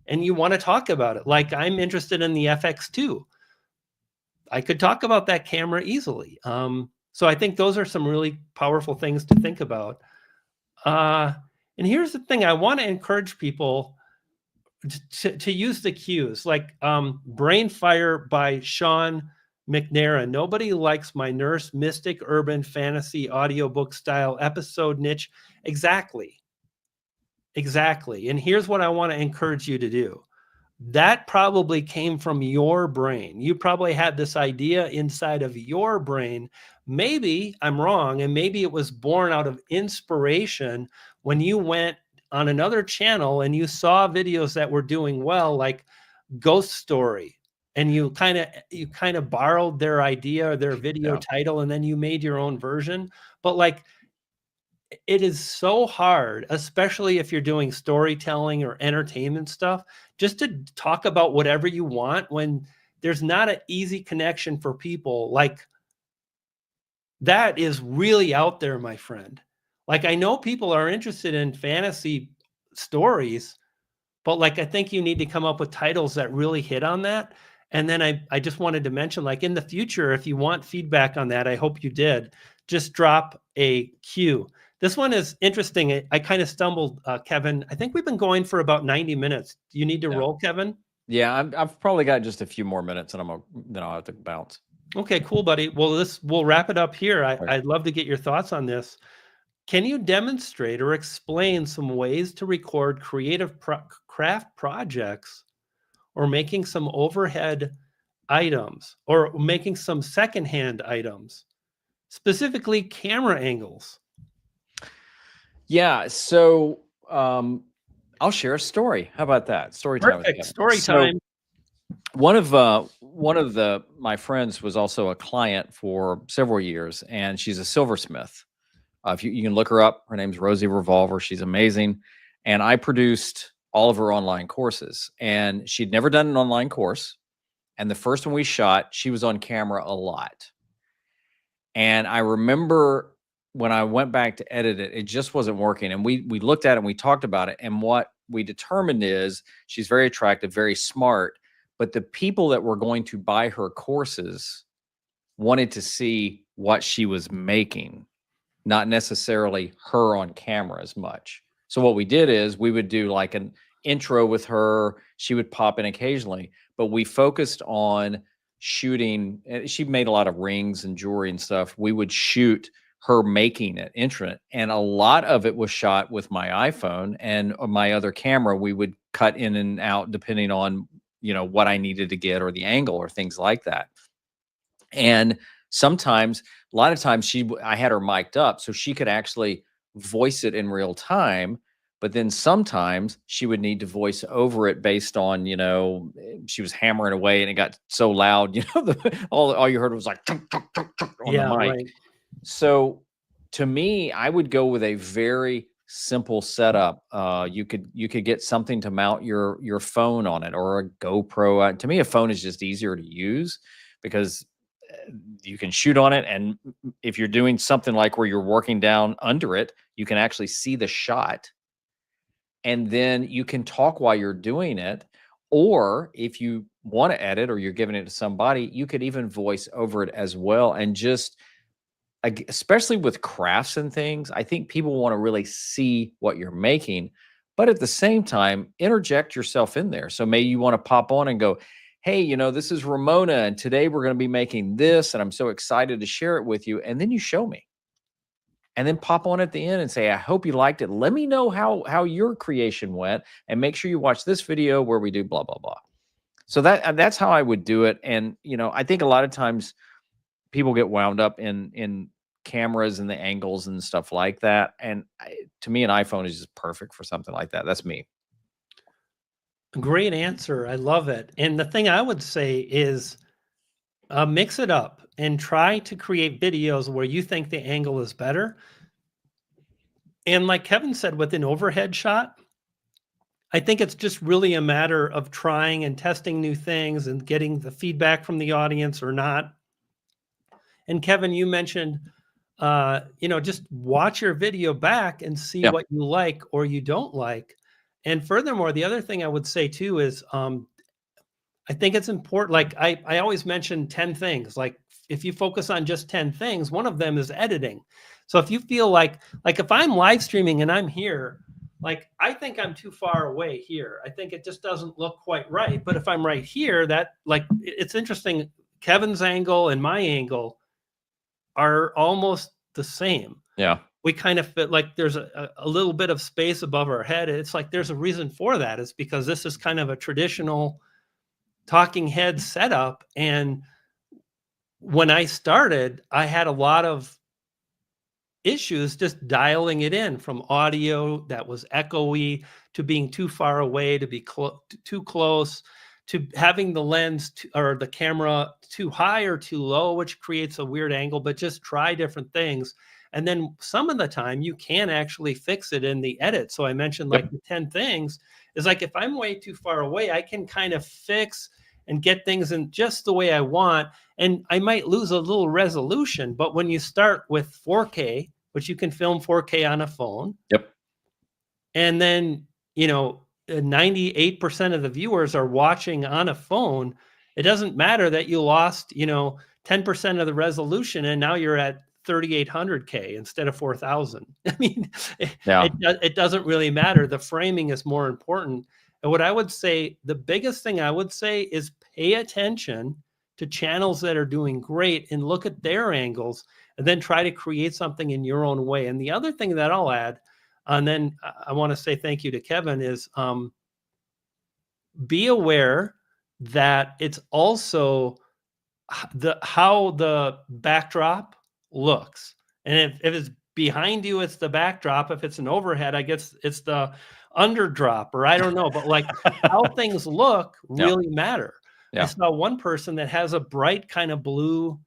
you want to talk about it. Like, I'm interested in the FX2. I could talk about that camera easily. So I think those are some really powerful things to think about. And here's the thing: I want to encourage people. to use the cues, like Brain Fire by Sean McNair. Nobody likes my nurse, mystic, urban, fantasy, audiobook style episode niche. Exactly. Exactly. And here's what I want to encourage you to do. That probably came from your brain. You probably had this idea inside of your brain. Maybe I'm wrong, and maybe it was born out of inspiration when you went on another channel and you saw videos that were doing well, like Ghost Story, and you kind of borrowed their idea or their video Yeah. title, and then you made your own version. But like, it is so hard, especially if you're doing storytelling or entertainment stuff, just to talk about whatever you want when there's not an easy connection for people. Like, that is really out there, my friend. Like, I know people are interested in fantasy stories, but like, I think you need to come up with titles that really hit on that. And then I just wanted to mention, like, in the future, if you want feedback on that, I hope you did, just drop a cue. This one is interesting. I kind of stumbled, Kevin. I think we've been going for about 90 minutes. Do you need to Yeah. roll, Kevin? Yeah, I've probably got just a few more minutes, and then I'll have to bounce. Okay, cool, buddy. Well, we'll wrap it up here. Right. I'd love to get your thoughts on this. Can you demonstrate or explain some ways to record creative craft projects, or making some overhead items, or making some secondhand items, specifically camera angles? Yeah, so I'll share a story. How about that? Story time with Perfect. Kevin. Story So time. one of my friends was also a client for several years, and she's a silversmith. If you can look her up, her name's Rosie Revolver. She's amazing, and I produced all of her online courses. And she'd never done an online course, and the first one we shot, she was on camera a lot. And I remember when I went back to edit it, it just wasn't working. And we looked at it and we talked about it. And what we determined is she's very attractive, very smart, but the people that were going to buy her courses wanted to see what she was making, not necessarily her on camera as much. So what we did is we would do like an intro with her. She would pop in occasionally, but we focused on shooting. She made a lot of rings and jewelry and stuff. We would shoot her making it, and a lot of it was shot with my iPhone, and on my other camera we would cut in and out depending on what I needed to get or the angle or things like that. And sometimes, a lot of times, I had her mic'd up so she could actually voice it in real time. But then sometimes she would need to voice over it based on, she was hammering away and it got so loud, all you heard was like tunk, tunk, tunk, tunk on the mic. Right. So to me, I would go with a very simple setup. You could get something to mount your phone on it, or a GoPro. To me, a phone is just easier to use because you can shoot on it, and if you're doing something like where you're working down under it, you can actually see the shot, and then you can talk while you're doing it. Or if you want to edit or you're giving it to somebody, you could even voice over it as well. And just especially with crafts and things, I think people want to really see what you're making, but at the same time, interject yourself in there. So maybe you want to pop on and go, hey, this is Ramona, and today we're going to be making this, and I'm so excited to share it with you. And then you show me, and then pop on at the end and say, I hope you liked it. Let me know how your creation went, and make sure you watch this video where we do blah, blah, blah. So that's how I would do it. And, I think a lot of times people get wound up in cameras and the angles and stuff like that. And to me, an iPhone is just perfect for something like that. That's me. Great answer. I love it. And the thing I would say is mix it up and try to create videos where you think the angle is better. And like Kevin said, with an overhead shot, I think it's just really a matter of trying and testing new things and getting the feedback from the audience or not. And Kevin, you mentioned, just watch your video back and see what you like or you don't like. And furthermore, the other thing I would say too is, I think it's important. Like I always mention 10 things. Like if you focus on just 10 things, one of them is editing. So if you feel like if I'm live streaming and I'm here, like, I think I'm too far away here. I think it just doesn't look quite right. But if I'm right here, that, like, it's interesting. Kevin's angle and my angle are almost the same. Yeah. We kind of fit, like, there's a little bit of space above our head. It's like there's a reason for that. It's because this is kind of a traditional talking head setup. And when I started, I had a lot of issues just dialing it in, from audio that was echoey to being too far away, to be too close, to having the lens or the camera too high or too low, which creates a weird angle. But just try different things. And then some of the time you can actually fix it in the edit. So I mentioned, like, Yep. the 10 things is like, if I'm way too far away, I can kind of fix and get things in just the way I want. And I might lose a little resolution, but when you start with 4K, which you can film 4K on a phone, Yep. and then, 98% of the viewers are watching on a phone, it doesn't matter that you lost, 10% of the resolution, and now you're at 3800K instead of 4000. I mean, Yeah. it doesn't really matter. The framing is more important. And what I would say, the biggest thing I would say is pay attention to channels that are doing great and look at their angles, and then try to create something in your own way. And the other thing that I'll add, and then I want to say thank you to Kevin, is be aware that it's also how the backdrop looks. And if it's behind you, it's the backdrop. If it's an overhead, I guess it's the underdrop, or I don't know. But, like, how things look Yeah. really matter. I Yeah. saw one person that has a bright kind of blue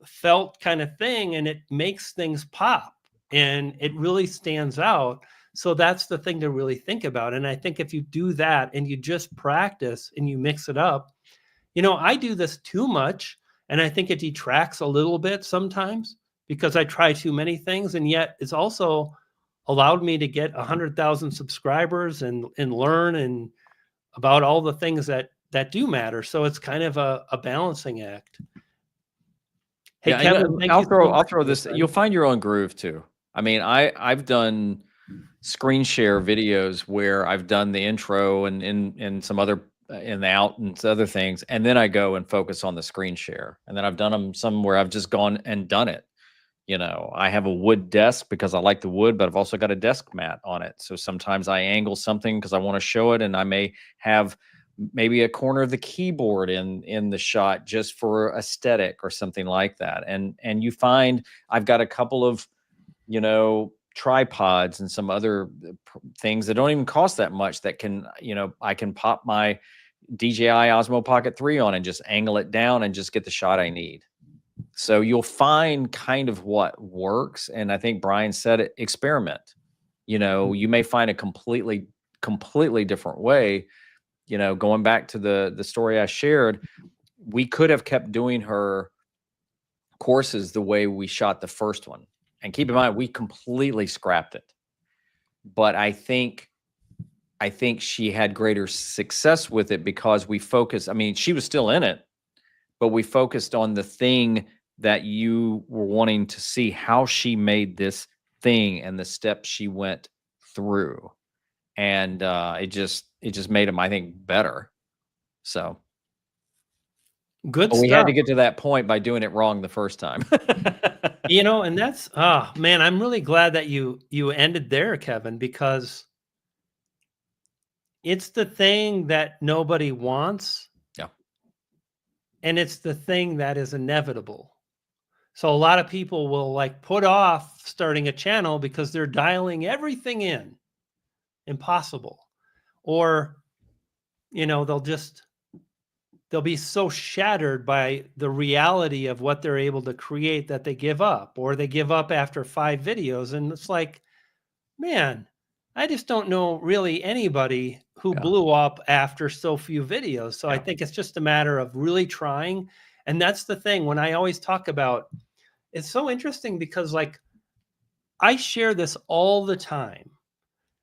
felt kind of thing, and it makes things pop, and it really stands out. So that's the thing to really think about. And I think if you do that and you just practice and you mix it up, I do this too much, and I think it detracts a little bit sometimes because I try too many things. And yet it's also allowed me to get 100,000 subscribers and learn and about all the things that do matter. So it's kind of a balancing act. Hey, Yeah, Kevin, thank I'll you so much throw for this, this. man. You'll find your own groove too. I mean, I've done screen share videos where I've done the intro and some other in the out and other things, and then I go and focus on the screen share. And then I've done them some where I've just gone and done it. I have a wood desk because I like the wood, but I've also got a desk mat on it. So sometimes I angle something because I want to show it, and I may have maybe a corner of the keyboard in the shot just for aesthetic or something like that. And you find I've got a couple of tripods and some other things that don't even cost that much that can I can pop my DJI Osmo Pocket 3 on and just angle it down and just get the shot I need. So you'll find kind of what works. And I think Brian said it, experiment. You may find a completely different way. Going back to the story I shared, we could have kept doing her courses the way we shot the first one. And keep in mind, we completely scrapped it. But I think she had greater success with it because we focused. I mean, she was still in it, but we focused on the thing that you were wanting to see, how she made this thing and the steps she went through. And it just made them, I think, better. So Good we had stuff. to get to that point by doing it wrong the first time. And that's, man, I'm really glad that you ended there, Kevin, because it's the thing that nobody wants. Yeah. And it's the thing that is inevitable. So a lot of people will, like, put off starting a channel because they're dialing everything in. Impossible. Or, they'll be so shattered by the reality of what they're able to create that they give up, or they give up after 5 videos. And it's like, man, I just don't know really anybody who Yeah. blew up after so few videos. So I Yeah. think it's just a matter of really trying. And that's the thing when I always talk about, it's so interesting because, like, I share this all the time.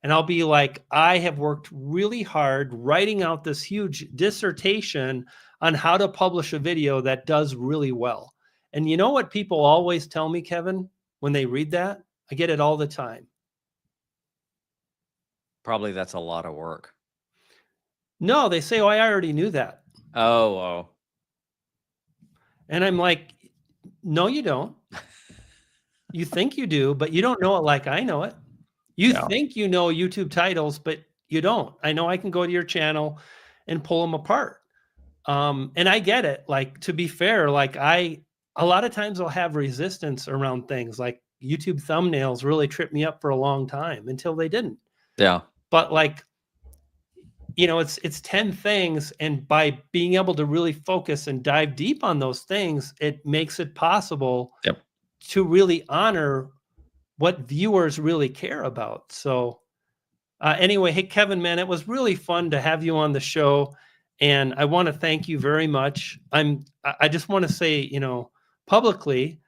And I'll be like, I have worked really hard writing out this huge dissertation on how to publish a video that does really well. And you know what people always tell me, Kevin, when they read that? I get it all the time. Probably that's a lot of work. No, they say, oh, I already knew that. Oh. And I'm like, no, you don't. You think you do, but you don't know it like I know it. You Yeah. think you know YouTube titles, but you don't. I know I can go to your channel and pull them apart. And I get it. Like, to be fair, like a lot of times I'll have resistance around things like YouTube thumbnails really tripped me up for a long time until they didn't. Yeah. But like, you know, it's 10 things. And by being able to really focus and dive deep on those things, it makes it possible Yep. to really honor what viewers really care about. So anyway, hey, Kevin, man, it was really fun to have you on the show. And I want to thank you very much. I just want to say, you know, publicly,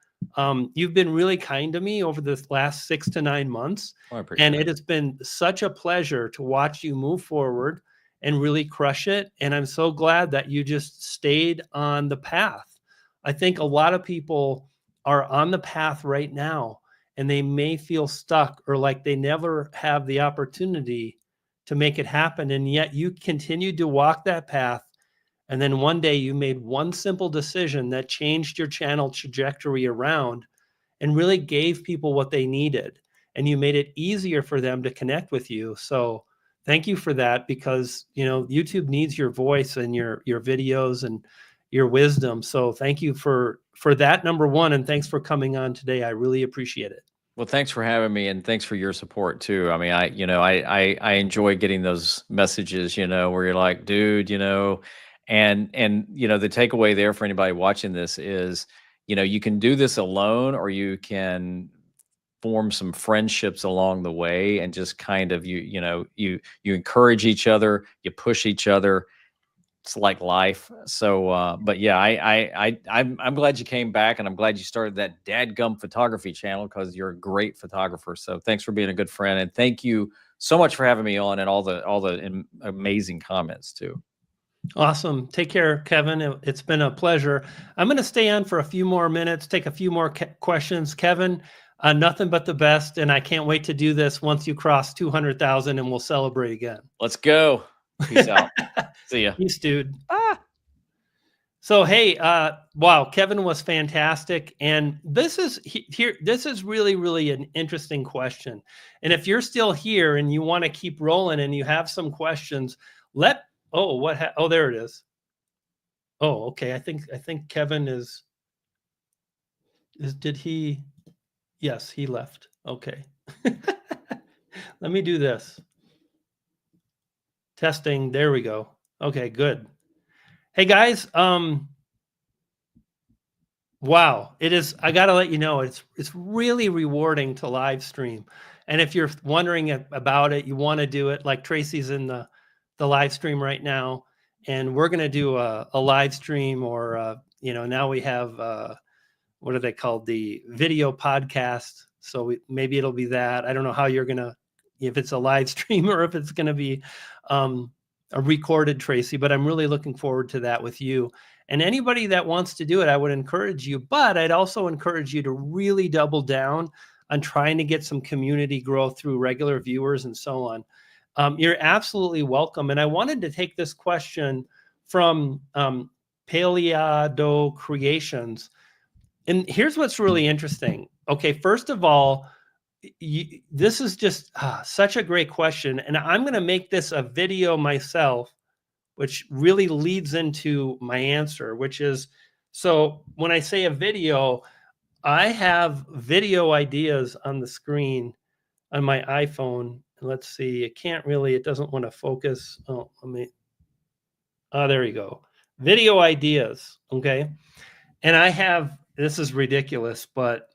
you've been really kind to me over the last 6 to 9 months. I appreciate And it. it has been such a pleasure to watch you move forward and really crush it. And I'm so glad that you just stayed on the path. I think a lot of people are on the path right now, and they may feel stuck or like they never have the opportunity to make it happen. And yet you continued to walk that path. And then one day you made one simple decision that changed your channel trajectory around and really gave people what they needed. And you made it easier for them to connect with you. So thank you for that, because, you know, YouTube needs your voice and your videos and your wisdom. So thank you for that, number one. And thanks for coming on today. I really appreciate it. Well, thanks for having me, and thanks for your support too. I mean, I enjoy getting those messages, where you're like, dude, and the takeaway there for anybody watching this is, you can do this alone, or you can form some friendships along the way, and just kind of you encourage each other, you push each other. It's like life. So, but yeah, I'm glad you came back, and I'm glad you started that dadgum photography channel, because you're a great photographer. So thanks for being a good friend, and thank you so much for having me on, and all the amazing comments too. Awesome. Take care, Kevin. It's been a pleasure. I'm going to stay on for a few more minutes, take a few more questions. Kevin, nothing but the best. And I can't wait to do this once you cross 200,000, and we'll celebrate again. Let's go. Peace out. See ya. Peace, dude. So, hey, wow, Kevin was fantastic. And this is really, really an interesting question. And if you're still here and you want to keep rolling and you have some questions, oh, there it is. Oh, okay. I think Kevin did he? Yes, he left. Okay. Let me do this. Testing. There we go. Okay, good. Hey guys, wow, it is. I got to let you know, it's really rewarding to live stream. And if you're wondering about it, you want to do it, like Tracy's in the live stream right now, and we're going to do a live stream, or now we have what are they called, the video podcast. So maybe it'll be that. I don't know how you're going to, if it's a live stream or if it's going to be a recorded, Tracy, but I'm really looking forward to that with you. And anybody that wants to do it, I would encourage you, but I'd also encourage you to really double down on trying to get some community growth through regular viewers and so on. You're absolutely welcome. And I wanted to take this question from Paleado Creations. And here's what's really interesting. Okay, first of all, this is just such a great question. And I'm going to make this a video myself, which really leads into my answer, which is, so when I say a video, I have video ideas on the screen on my iPhone. Let's see, it doesn't want to focus. Oh, there you go. Video ideas. Okay. And I have, this is ridiculous, but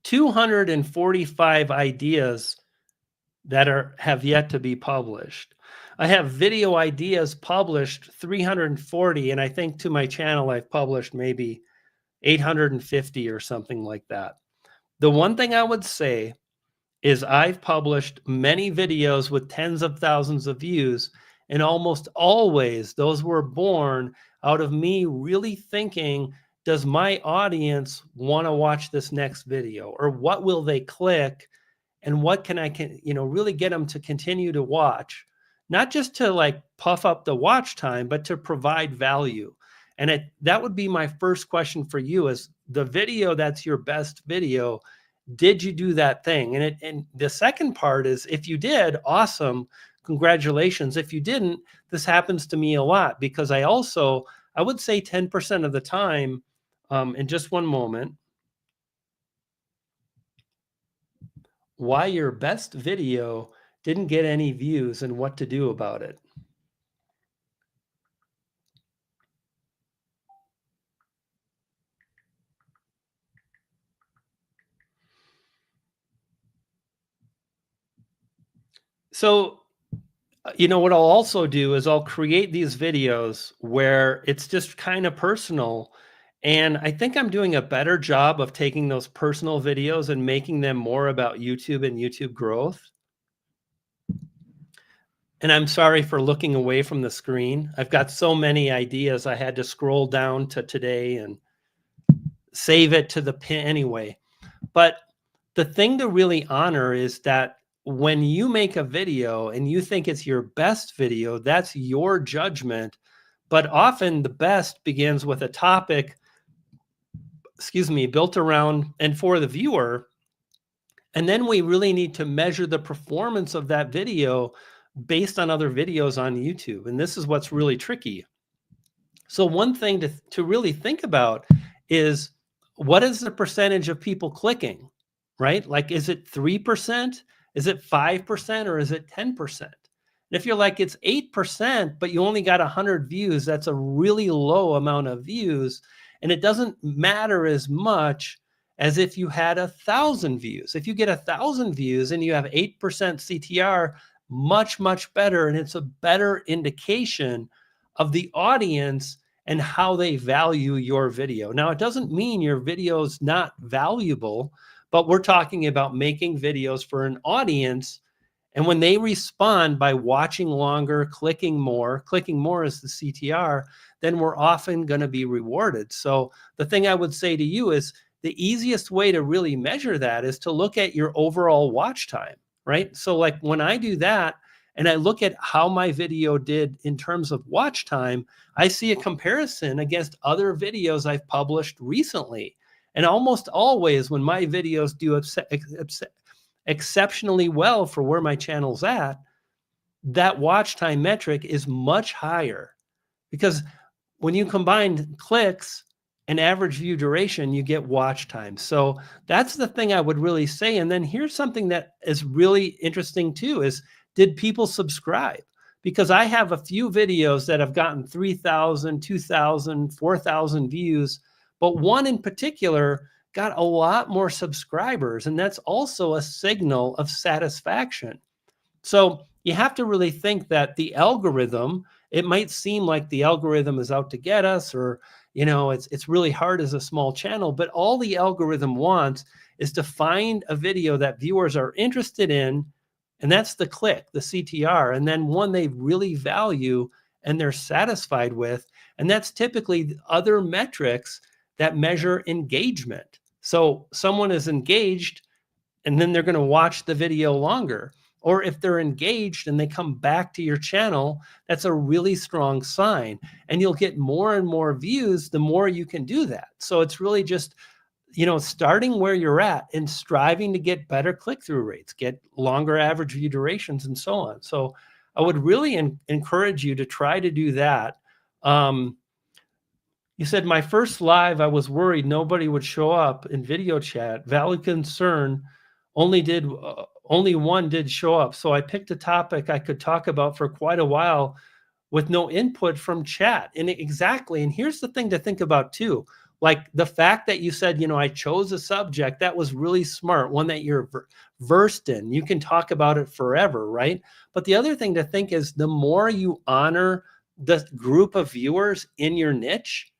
245 ideas that have yet to be published. I have video ideas published 340, and I think to my channel I've published maybe 850 or something like that. The one thing I would say is I've published many videos with tens of thousands of views, and almost always those were born out of me really thinking, does my audience want to watch this next video, or what will they click and what can I really get them to continue to watch, not just to like puff up the watch time, but to provide value. And that would be my first question for you: is the video that's your best video, did you do that thing? And the second part is, if you did, awesome, congratulations. If you didn't, this happens to me a lot, because I would say 10% of the time, in just one moment, why your best video didn't get any views and what to do about it. So, what I'll also do is I'll create these videos where it's just kind of personal. And I think I'm doing a better job of taking those personal videos and making them more about YouTube and YouTube growth. And I'm sorry for looking away from the screen. I've got so many ideas. I had to scroll down to today and save it to the pin anyway. But the thing to really honor is that when you make a video and you think it's your best video, that's your judgment. But often the best begins with a topic, built around and for the viewer. And then we really need to measure the performance of that video based on other videos on YouTube. And this is what's really tricky. So one thing to really think about is, what is the percentage of people clicking, right? Like, is it 3%? Is it 5%? Or is it 10%? And if you're like, it's 8%, but you only got 100 views, that's a really low amount of views. And it doesn't matter as much as if you had 1,000 views. If you get 1,000 views and you have 8% CTR, much, much better. And it's a better indication of the audience and how they value your video. Now, it doesn't mean your video is not valuable, but we're talking about making videos for an audience. And when they respond by watching longer, clicking more is the CTR, then we're often going to be rewarded. So the thing I would say to you is, the easiest way to really measure that is to look at your overall watch time, right? So like when I do that and I look at how my video did in terms of watch time, I see a comparison against other videos I've published recently. And almost always when my videos do exceptionally well for where my channel's at, that watch time metric is much higher, because when you combine clicks and average view duration, you get watch time. So that's the thing I would really say. And then here's something that is really interesting too, is, did people subscribe? Because I have a few videos that have gotten 3,000, 2,000, 4,000 views, but one in particular got a lot more subscribers. And that's also a signal of satisfaction. So you have to really think that the algorithm, it might seem like the algorithm is out to get us, or, it's really hard as a small channel, but all the algorithm wants is to find a video that viewers are interested in. And that's the click, the CTR, and then one they really value and they're satisfied with. And that's typically other metrics that measure engagement. So someone is engaged and then they're going to watch the video longer. Or if they're engaged and they come back to your channel, that's a really strong sign. And you'll get more and more views the more you can do that. So it's really just, starting where you're at and striving to get better click-through rates, get longer average view durations, and so on. So I would really encourage you to try to do that. You said, my first live, I was worried nobody would show up in video chat. Valid concern. Only one did show up. So I picked a topic I could talk about for quite a while with no input from chat. And exactly. And here's the thing to think about too. Like the fact that you said, I chose a subject that was really smart, one that you're versed in. You can talk about it forever, right? But the other thing to think is, the more you honor the group of viewers in your niche,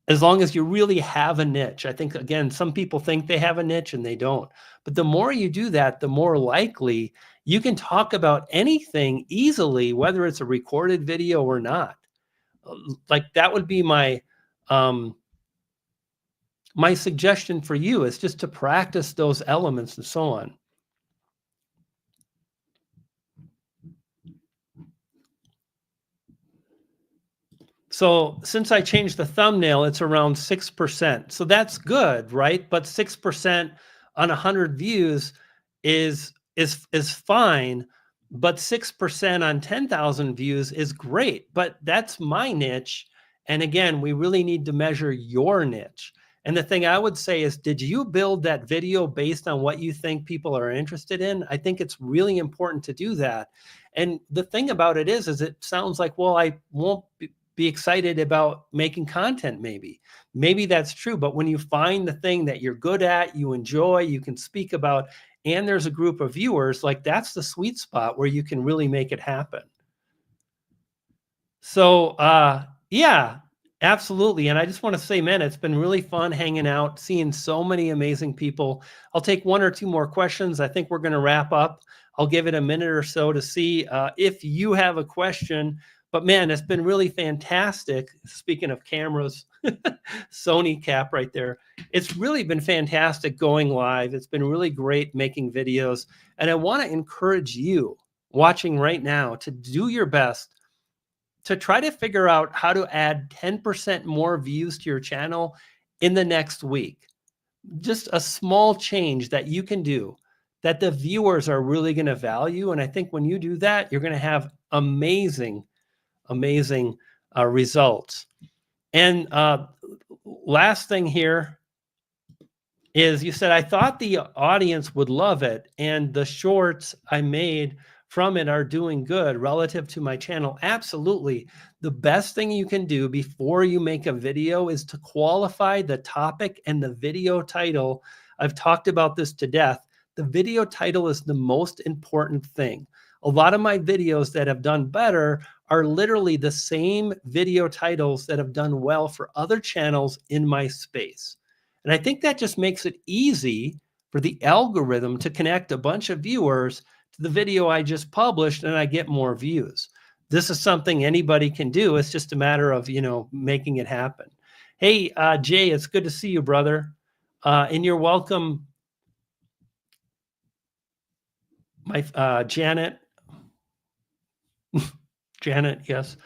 as long as you really have a niche. I think, again, some people think they have a niche and they don't. But the more you do that, the more likely you can talk about anything easily, whether it's a recorded video or not. Like that would be my my suggestion for you, is just to practice those elements and so on. So since I changed the thumbnail, it's around 6%. So that's good, right? But 6% on 100 views is fine, but 6% on 10,000 views is great. But that's my niche. And again, we really need to measure your niche. And the thing I would say is, did you build that video based on what you think people are interested in? I think it's really important to do that. And the thing about it is it sounds like, well, I won't be excited about making content. Maybe that's true. But when you find the thing that you're good at, you enjoy, you can speak about, and there's a group of viewers, like that's the sweet spot where you can really make it happen. So yeah, absolutely. And I just want to say, man, it's been really fun hanging out, seeing so many amazing people. I'll take one or two more questions. I think we're going to wrap up. I'll give it a minute or so to see if you have a question. But man, it's been really fantastic. Speaking of cameras, Sony cap right there. It's really been fantastic going live. It's been really great making videos. And I want to encourage you watching right now to do your best to try to figure out how to add 10% more views to your channel in the next week. Just a small change that you can do that the viewers are really going to value. And I think when you do that, you're going to have amazing results. And last thing here is you said, I thought the audience would love it, and the shorts I made from it are doing good relative to my channel. Absolutely. The best thing you can do before you make a video is to qualify the topic and the video title. I've talked about this to death. The video title is the most important thing. A lot of my videos that have done better are literally the same video titles that have done well for other channels in my space. And I think that just makes it easy for the algorithm to connect a bunch of viewers to the video I just published, and I get more views. This is something anybody can do. It's just a matter of, making it happen. Hey, Jay, it's good to see you, brother. And you're welcome. My Janet, yes.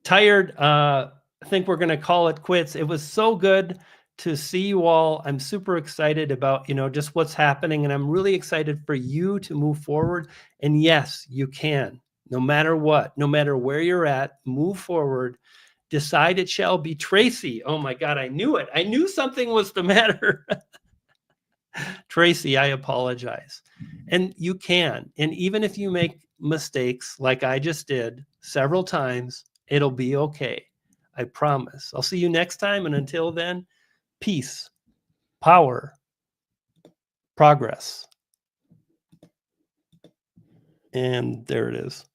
Tired. I think we're going to call it quits. It was so good to see you all. I'm super excited about, just what's happening. And I'm really excited for you to move forward. And yes, you can, no matter what, no matter where you're at, move forward. Decide it shall be. Tracy. Oh my God, I knew it. I knew something was the matter. Tracy, I apologize. And you can. And even if you make mistakes like I just did several times, it'll be okay. I promise. I'll see you next time. And until then, peace, power, progress. And there it is.